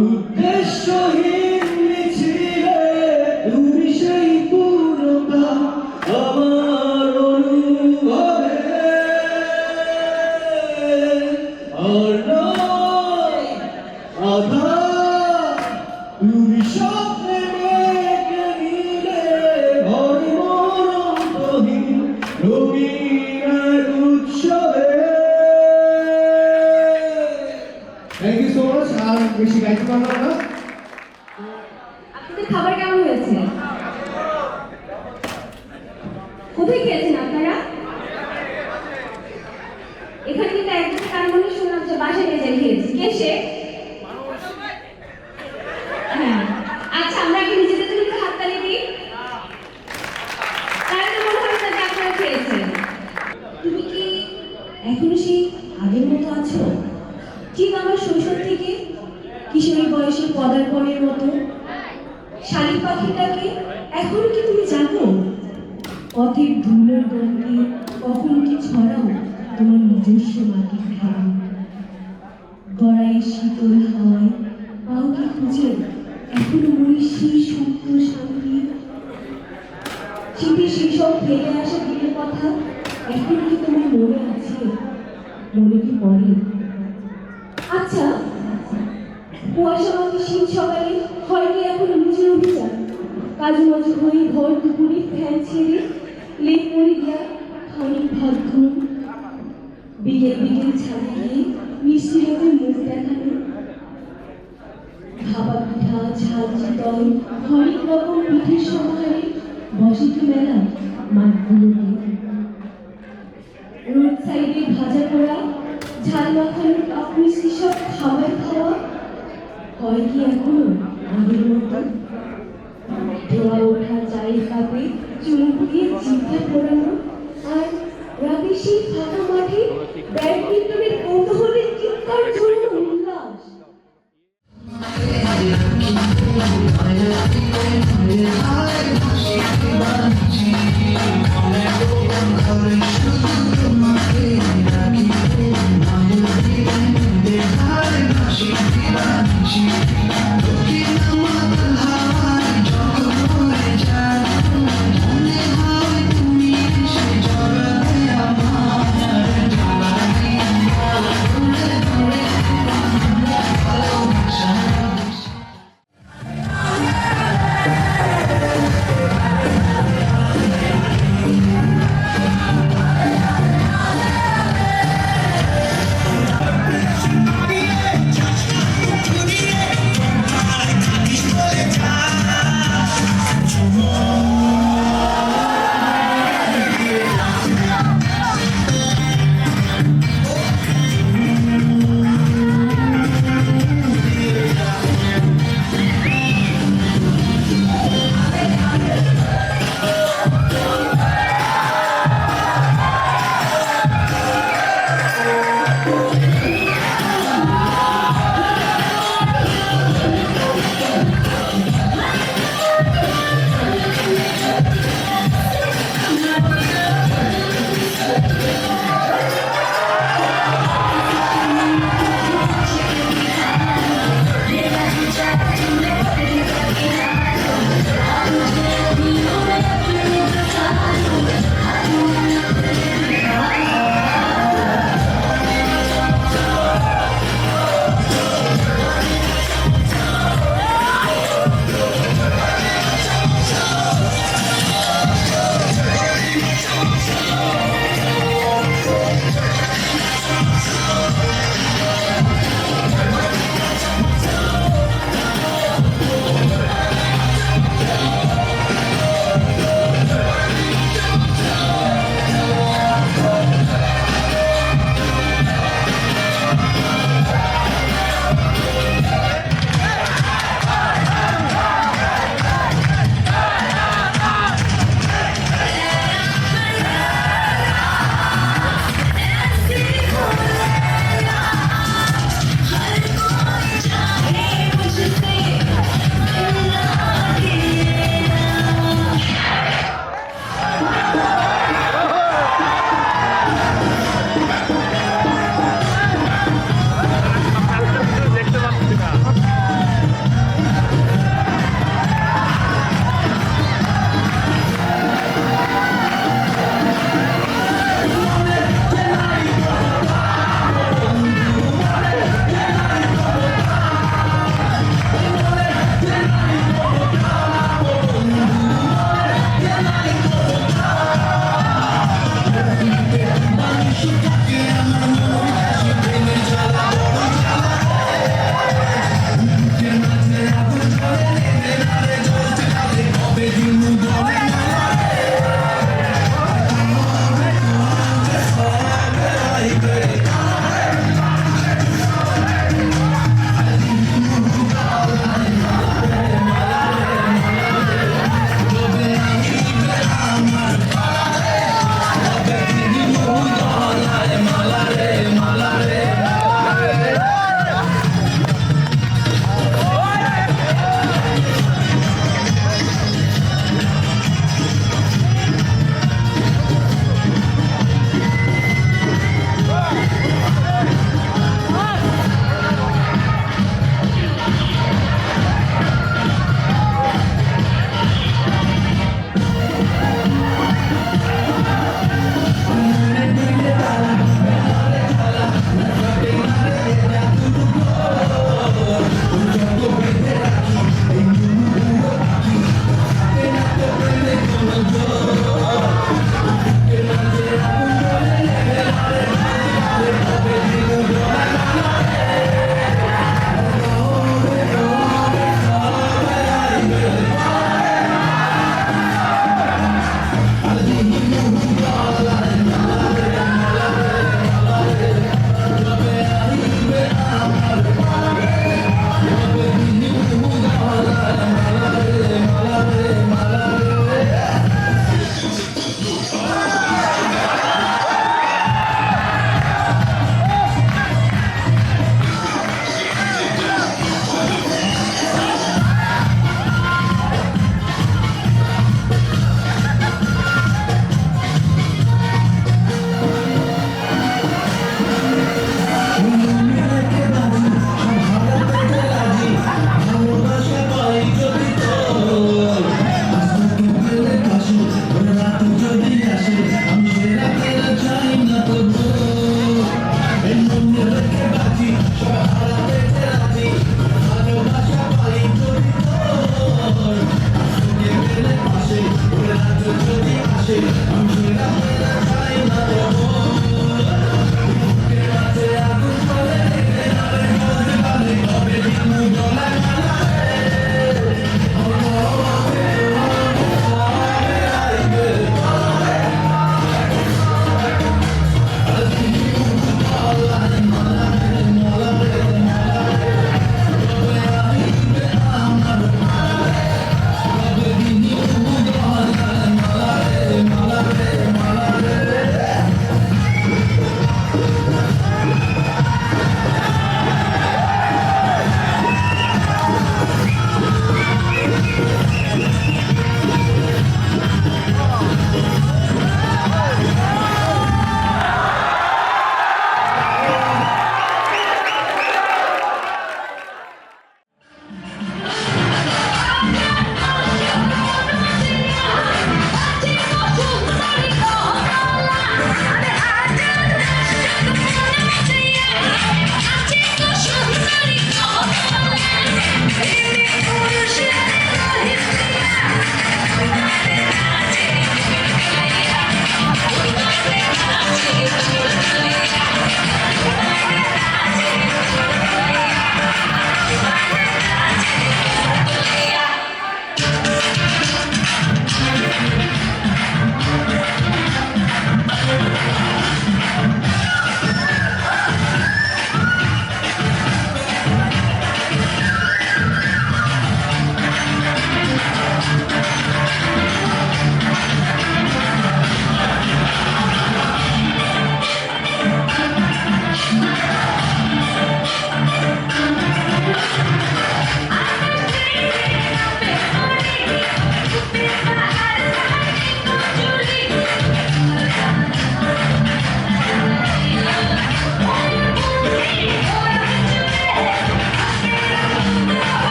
উদ্দেশ্যহীন মিছিলে তুমি সেই বেশি গাইতে পারলাম না। আপনাদের খাবার কেমন হয়েছে? কোথায় খেয়েছেন আপনারা? এখানে কিন্তু একজন কারণে শুনলাম যে বাসায় নিয়ে যেয়ে খেয়েছি। কে সে? হ্যাঁ, আচ্ছা আমরা কি নিজেদের জন্য একটু হাততালি দিই? তাহলে মনে হয় না যে আপনারা খেয়েছেন। তুমি কি এখনো সেই আগের মতো আছো? ঠিক আমার শৈশব থেকে কিশোরী বয়সে পদার্পণের মতো শালিক পাখিটাকে এখনো কি তুমি জানো? পথের ধুলোর গন্ধে কখন কি ছড়াও তোমার নিজস্ব মাটির ঘাম, গড়াইয়ের শীতল হাওয়ায় পাও কি খুঁজে এখনো মনে সেই সুপ্ত শান্তি, শীতের সেই সব ফেলে আসা দিনের কথা এখন কি তোমার মনে আছে? মনে কি পড়ে? আচ্ছা, কুয়াশামাখি শীত সকালে হয়তো এখন নিজের অভিযান কাজু মাঝু হয়ে ঘর দুপুরে ফ্যান ছেড়ে লেপ পরে দেওয়া খানিক ভাত ঘুম, বিকেল বিকেল ছাদে গিয়ে মিষ্টি রোদের মুখ দেখানো, ভাপা পিঠা ঝাল চিতল হরেক রকম পিঠের সমাহারে বসতি মেলা মাঠগুলোতে, রোড সাইডে ভাজা পোড়া ঝাল মাখানো টক মিষ্টি সব খাবার খাওয়া হয় কি এখনো আগের মতো? ধোয়া ওঠা চায়ের কাপে চুমুক দিয়ে জিভে পোড়ানো, আর রাতে সেই ফাঁকা মাঠে ব্যাডমিন্টনের কৌতূহলের চিৎকার ঝোলানো উল্লাস।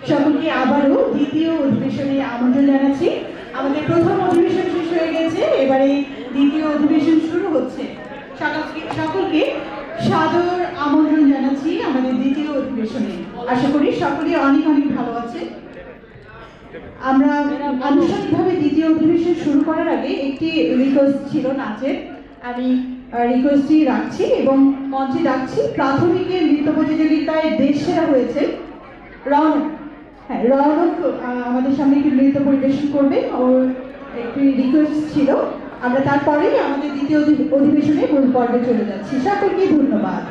সকলকে আবারও দ্বিতীয় অধিবেশনে আমন্ত্রণ জানাচ্ছি। আমাদের প্রথম অধিবেশন শেষ হয়ে গেছে, এবারে দ্বিতীয় অধিবেশন শুরু হচ্ছে। সকলকে সাদর আমন্ত্রণ জানাচ্ছি আমাদের দ্বিতীয় অধিবেশনে। আশা করি সকলে অনেক অনেক ভালো আছে। আমরা আনুষ্ঠানিকভাবে দ্বিতীয় অধিবেশন শুরু করার আগে একটি রিকোয়েস্ট ছিল নাচের, আমি রিকোয়েস্টটি রাখছি এবং মঞ্চে ডাকছি। প্রাথমিকের নৃত্য প্রতিযোগিতায় দেশ সেরা হয়েছে রৌনক। হ্যাঁ, রৌনক আমাদের সামনে একটি নৃত্য পরিবেশন করবে, ওর একটি রিকোয়েস্ট ছিল। আমরা তারপরেই আমাদের দ্বিতীয় অধিবেশনে মূল পর্বে চলে যাচ্ছি। সকলকে ধন্যবাদ।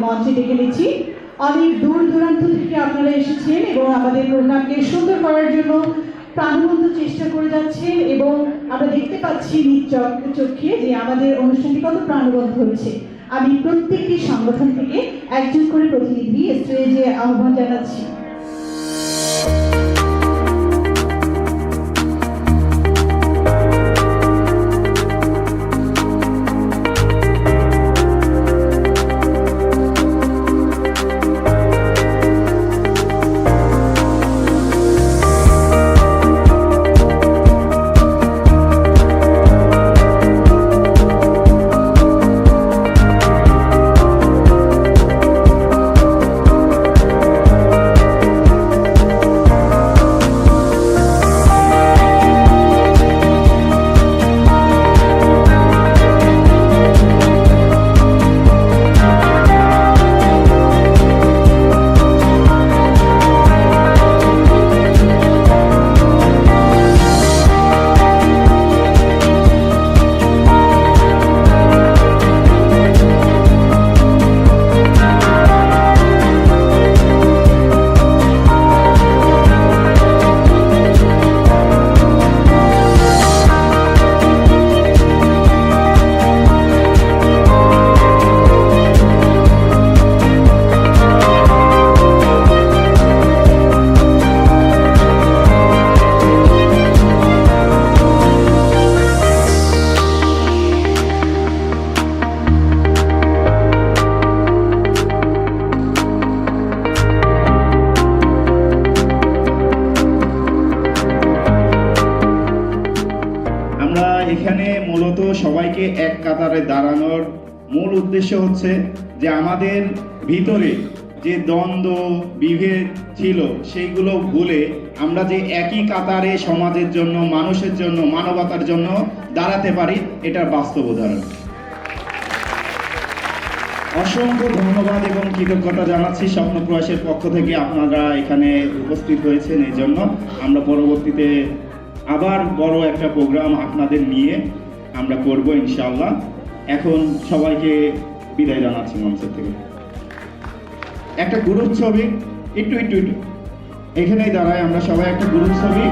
মঞ্চে ডেকে নিচ্ছি। অনেক দূর দূরান্ত থেকে আপনারা এসেছেন এবং আমাদের প্রোগ্রামকে সুন্দর করার জন্য প্রাণবন্ত চেষ্টা করে যাচ্ছেন এবং আমরা দেখতে পাচ্ছি নিজ চোখে যে আমাদের অনুষ্ঠানটি কত প্রাণবন্ত হচ্ছে। আমি প্রত্যেকটি সংগঠন থেকে একজন করে প্রতিনিধি স্টেজে আহ্বান জানাচ্ছি। মূলত সবাইকে এক কাতারে দাঁড়ানোর মূল উদ্দেশ্য হচ্ছে যে আমাদের ভিতরে যে দ্বন্দ্ব বিভেদ ছিল সেইগুলো ভুলে আমরা যে একই কাতারে সমাজের জন্য, মানুষের জন্য, মানবতার জন্য দাঁড়াতে পারি, এটার বাস্তব উদাহরণ। অসংখ্য ধন্যবাদ এবং কৃতজ্ঞতা জানাচ্ছি স্বপ্নপ্রয়াসের পক্ষ থেকে। আপনারা এখানে উপস্থিত হয়েছেন, এই জন্য আমরা পরবর্তীতে আবার বড় একটা প্রোগ্রাম আপনাদের নিয়ে আমরা করব ইনশাআল্লাহ। এখন সবাইকে বিদায় জানাচ্ছি মঞ্চের থেকে। একটা গ্রুপ ছবি, একটু এখানেই দাঁড়ায়, আমরা সবাই একটা গ্রুপ ছবি।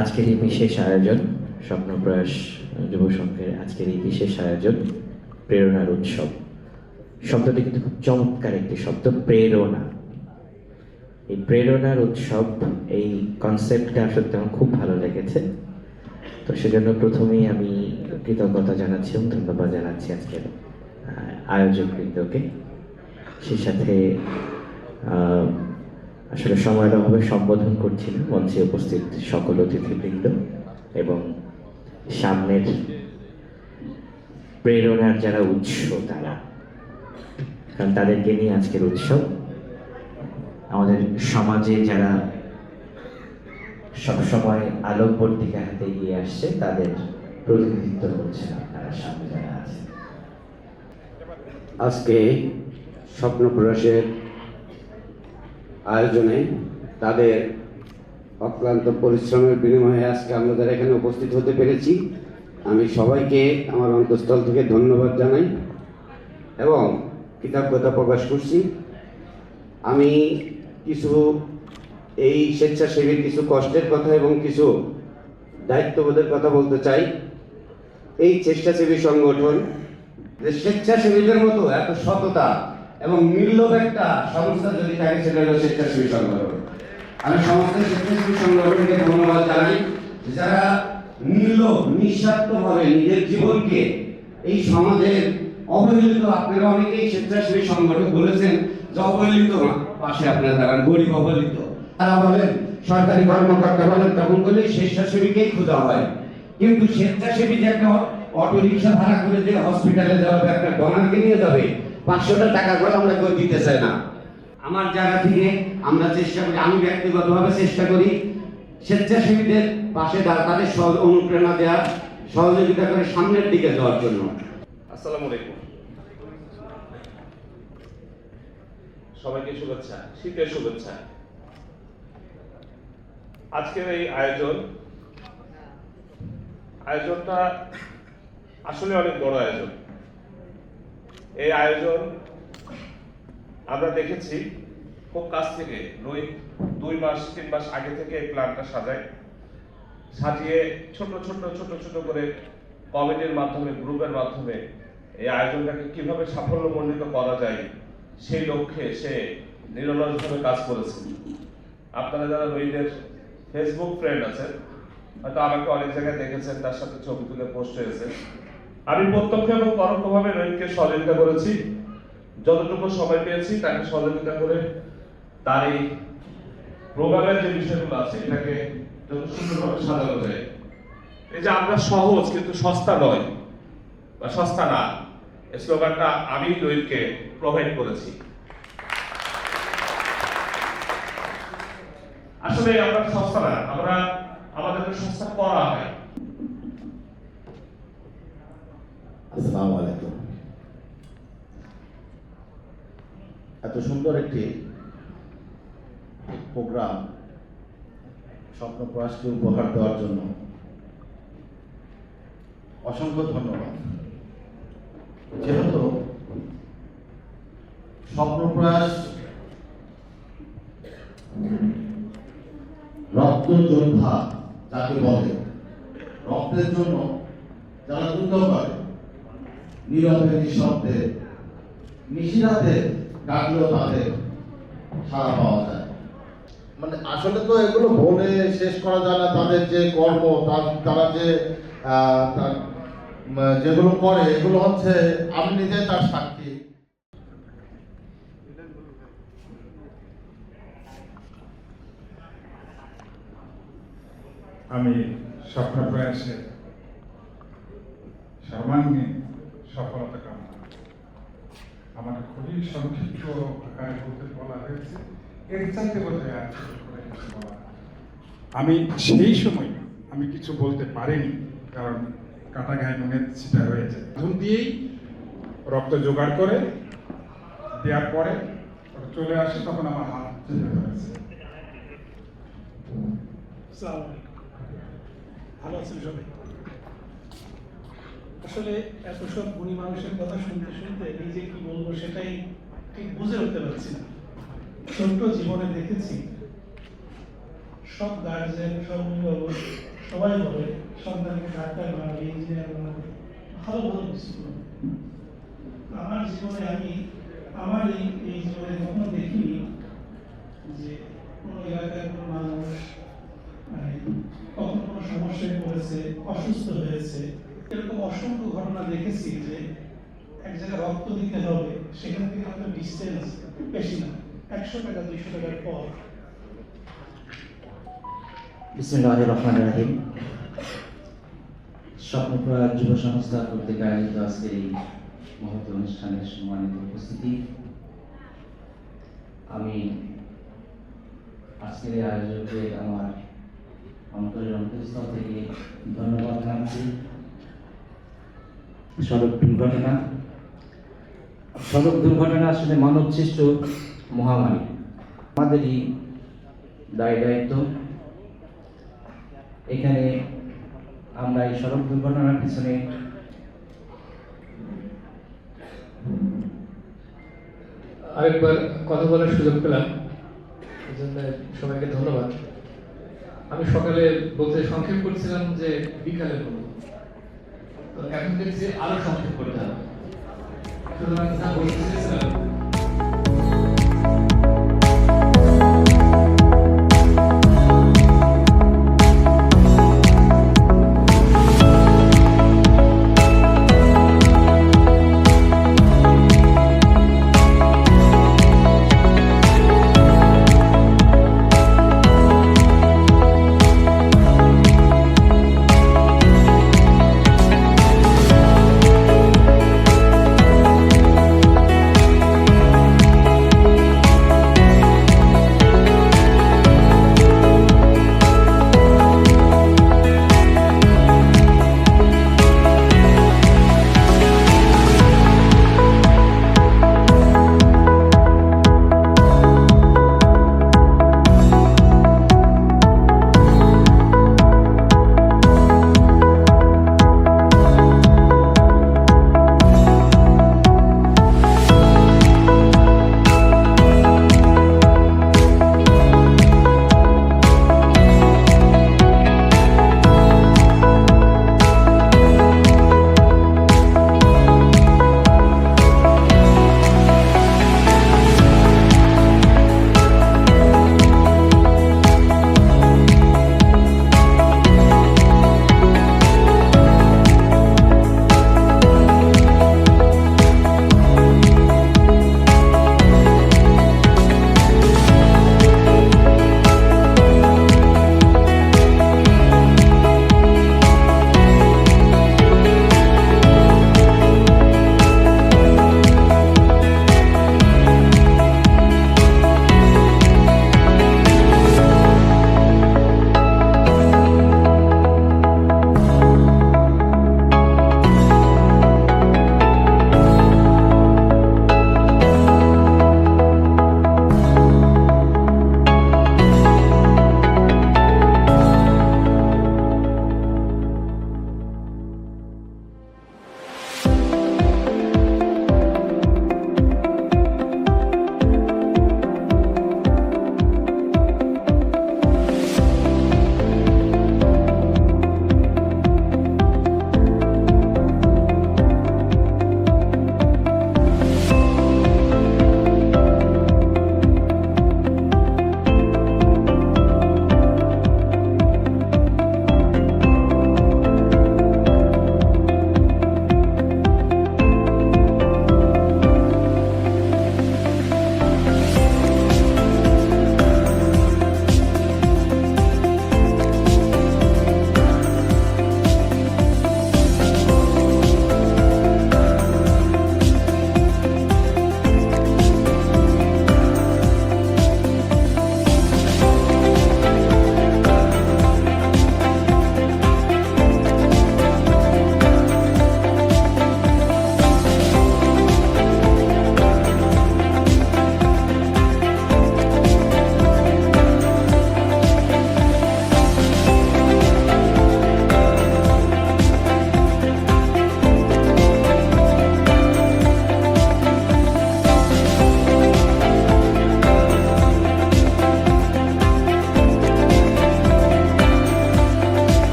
আজকের এই বিশেষ আয়োজন, স্বপ্নপ্রয়াস যুব সংঘের আজকের এই বিশেষ আয়োজন প্রেরণার উৎসব। শব্দটি কিন্তু খুব চমৎকার একটি শব্দ, প্রেরণা। এই প্রেরণার উৎসব, এই কনসেপ্টটা আসলে আমার খুব ভালো লেগেছে। তো সেজন্য প্রথমেই আমি কৃতজ্ঞতা জানাচ্ছি এবং ধন্যবাদ জানাচ্ছি আজকের আয়োজকবৃন্দকে। সেই সাথে আসলে সময়ের অভাবে সম্বোধন করছি না মঞ্চে উপস্থিত সকল অতিথিবৃন্দ এবং সামনের প্রেরণার যারা উৎস তারা, কারণ তাদেরকে নিয়ে আজকের উৎসব। আমাদের সমাজে যারা সবসময় আলোকবর্তিকা হাতে এগিয়ে আসছে তাদের প্রতিনিধিত্ব করছে আপনারা সামনে যারা আছে। আজকে স্বপ্নপ্রয়াসের আয়োজনে তাদের অক্লান্ত পরিশ্রমের বিনিময়ে আজকে আমরা যারা এখানে উপস্থিত হতে পেরেছি, আমি সবাইকে আমার অন্তঃস্থল থেকে ধন্যবাদ জানাই এবং কৃতজ্ঞতা প্রকাশ করছি। আমি কিছু এই স্বেচ্ছাসেবীর কিছু কষ্টের কথা এবং কিছু দায়িত্ববোধের কথা বলতে চাই। এই স্বেচ্ছাসেবী সংগঠন যে স্বেচ্ছাসেবীদের মতো এত সততা এবং নির্লোভ একটা সংস্থা যদি থাকে সেটা হলো স্বেচ্ছাসেবী সংগঠন। আমি সমস্ত স্বেচ্ছাসেবী সংগঠনকে ধন্যবাদ জানাই যারা নির্লোভ নিঃস্বার্থভাবে নিজের জীবনকে এই সমাজের অবহেলিত, আপনারা অনেকেই স্বেচ্ছাসেবী সংগঠন বলেছেন যে অবহেলিত পাশে আপনারা দাঁড়ান, গরিব অবহেলিত। তারা বলেন সরকারি কর্মকর্তা বলেন তখন বলে স্বেচ্ছাসেবীকেই খোঁজা হয়, কিন্তু স্বেচ্ছাসেবী যে একটা অটো রিক্সা ভাড়া করে যে হসপিটালে যাবে, একটা ডোনারকে নিয়ে যাবে, 500 টাকা করে আমরা কেউ দিতে চাই না। আমার জায়গা থেকে আমরা চেষ্টা করি, আমি ব্যক্তিগতভাবে চেষ্টা করি স্বেচ্ছাসেবীদের পাশে তাদের অনুপ্রেরণা দেওয়ার, সহযোগিতা করে সামনের দিকে যাওয়ার জন্য। আসসালামু আলাইকুম, সবাইকে শুভেচ্ছা, শীতের শুভেচ্ছা। আজকের এই আয়োজনটা আসলে অনেক বড় আয়োজন। এই আয়োজন আমরা দেখেছি খুব কাছ থেকে, 2 মাস 3 মাস আগে থেকে এই প্ল্যানটা সাজিয়ে ছোট ছোট করে কমিটির মাধ্যমে, গ্রুপের মাধ্যমে এই আয়োজনটাকে কিভাবে সাফল্যমণ্ডিত করা যায় সেই লক্ষ্যে সে নিরলসভাবে কাজ করেছে। আপনারা যারা রহিদের ফেসবুক ফ্রেন্ড আছেন হয়তো আমাকে অনেক জায়গায় দেখেছেন, তার সাথে ছবি তুলে পোস্ট হয়েছে। আমি প্রত্যক্ষ এবং পরোক্ষভাবে রোহিতকে সহযোগিতা করেছি, যতটুকু সময় পেয়েছি তাকে সহযোগিতা করে তার এই প্রোগ্রামের যে বিষয়গুলো আছে এটাকে যত সুন্দরভাবে সাজানো যায়। এই যে আমরা সহজ কিন্তু সস্তা নয় বা সস্তা না, এই স্লোগানটা আমি রোহিতকে প্রোভাইড করেছি। আসলে আমরা সস্তা না, আমাদেরকে সস্তা করা হয়। আসসালামু আলাইকুম। এত সুন্দর একটি প্রোগ্রাম স্বপ্নপ্রয়াসকে উপহার দেওয়ার জন্য অসংখ্য ধন্যবাদ। যেহেতু স্বপ্নপ্রয়াস রক্ত যোদ্ধা যাকে বলে, রক্তের জন্য যারা যুদ্ধ করে, নীরবে নিঃশব্দে নিশিরাতে ডাকলেও তাদের সাড়া পাওয়া যায়। মানে আসলে তো এগুলো বলে শেষ করা যায় না। তাদের যে কর্ম, তারা যে যেগুলো করে, এগুলো হচ্ছে আমি নিজে তার সাক্ষী। আমি স্বপ্নপ্রয়াসের সর্বাঙ্গীন সফলতা কামনা। আমাকে খুবই সংক্ষিপ্ত আকারে বলতে বলা হয়েছে, এর চাইতে বোধহয় আর কিছু করে কিছু বলা। আমি সেই সময় আমি কিছু বলতে পারিনি, কারণ কাটা গায়ে নুনের ছিটা হয়েছে। ধুন দিয়েই রক্ত জোগাড় করে দেওয়ার পরে চলে আসে, তখন আমার হাত চেপে ধরেছে। ভালো আছেন সবাই? আসলে এত সব গুণী মানুষের কথা শুনতে শুনতে নিজে কি বলবো সেটাই ঠিক বুঝে উঠতে পারছি না। ছোট্ট জীবনে দেখেছি সব গার্জেন, সব অভিভাবক সবাই বলে সন্তানকে ডাক্তার বানাবে, ইঞ্জিনিয়ার বানাবে, ভালো ভালো কিছু করবে। আমার জীবনে আমার এই জীবনে কখনো দেখিনি যে কোনো এলাকার কোনো মানুষ কখন কোনো সমস্যায় পড়েছে, অসুস্থ হয়েছে। এরকম অসংখ্য ঘটনা দেখেছি যে এক জায়গায় রক্ত দিতে হবে, সেখান থেকে হয়তো ডিস্টেন্স বেশি না, 100 টাকা 200 টাকার পর। বিসমিল্লাহির রহমানির রহিম। স্বপ্নপ্রয়াস যুব সংস্থা কর্তৃক আয়োজিত আজকের এই মহৎ অনুষ্ঠানের সম্মানিত উপস্থিতি, আমি আজকের এই আয়োজককে আমার অন্তরের অন্তঃস্থল থেকে ধন্যবাদ জানাচ্ছি। সড়ক দুর্ঘটনা আসলে মানব সৃষ্ট মহামারী, আমাদেরই দায় দায়িত্ব। এখানে আমরা এই সড়ক দুর্ঘটনার পিছনে আরেকবার কথা বলার সুযোগ পেলাম, এই জন্য সবাইকে ধন্যবাদ। আমি সকালে বলতে সংক্ষেপ করছিলাম যে বিকালে বলবো, তো এখন দেখছি আরো সংক্ষেপ করতে হবে। সুতরাং যা বলতে চেয়েছিলাম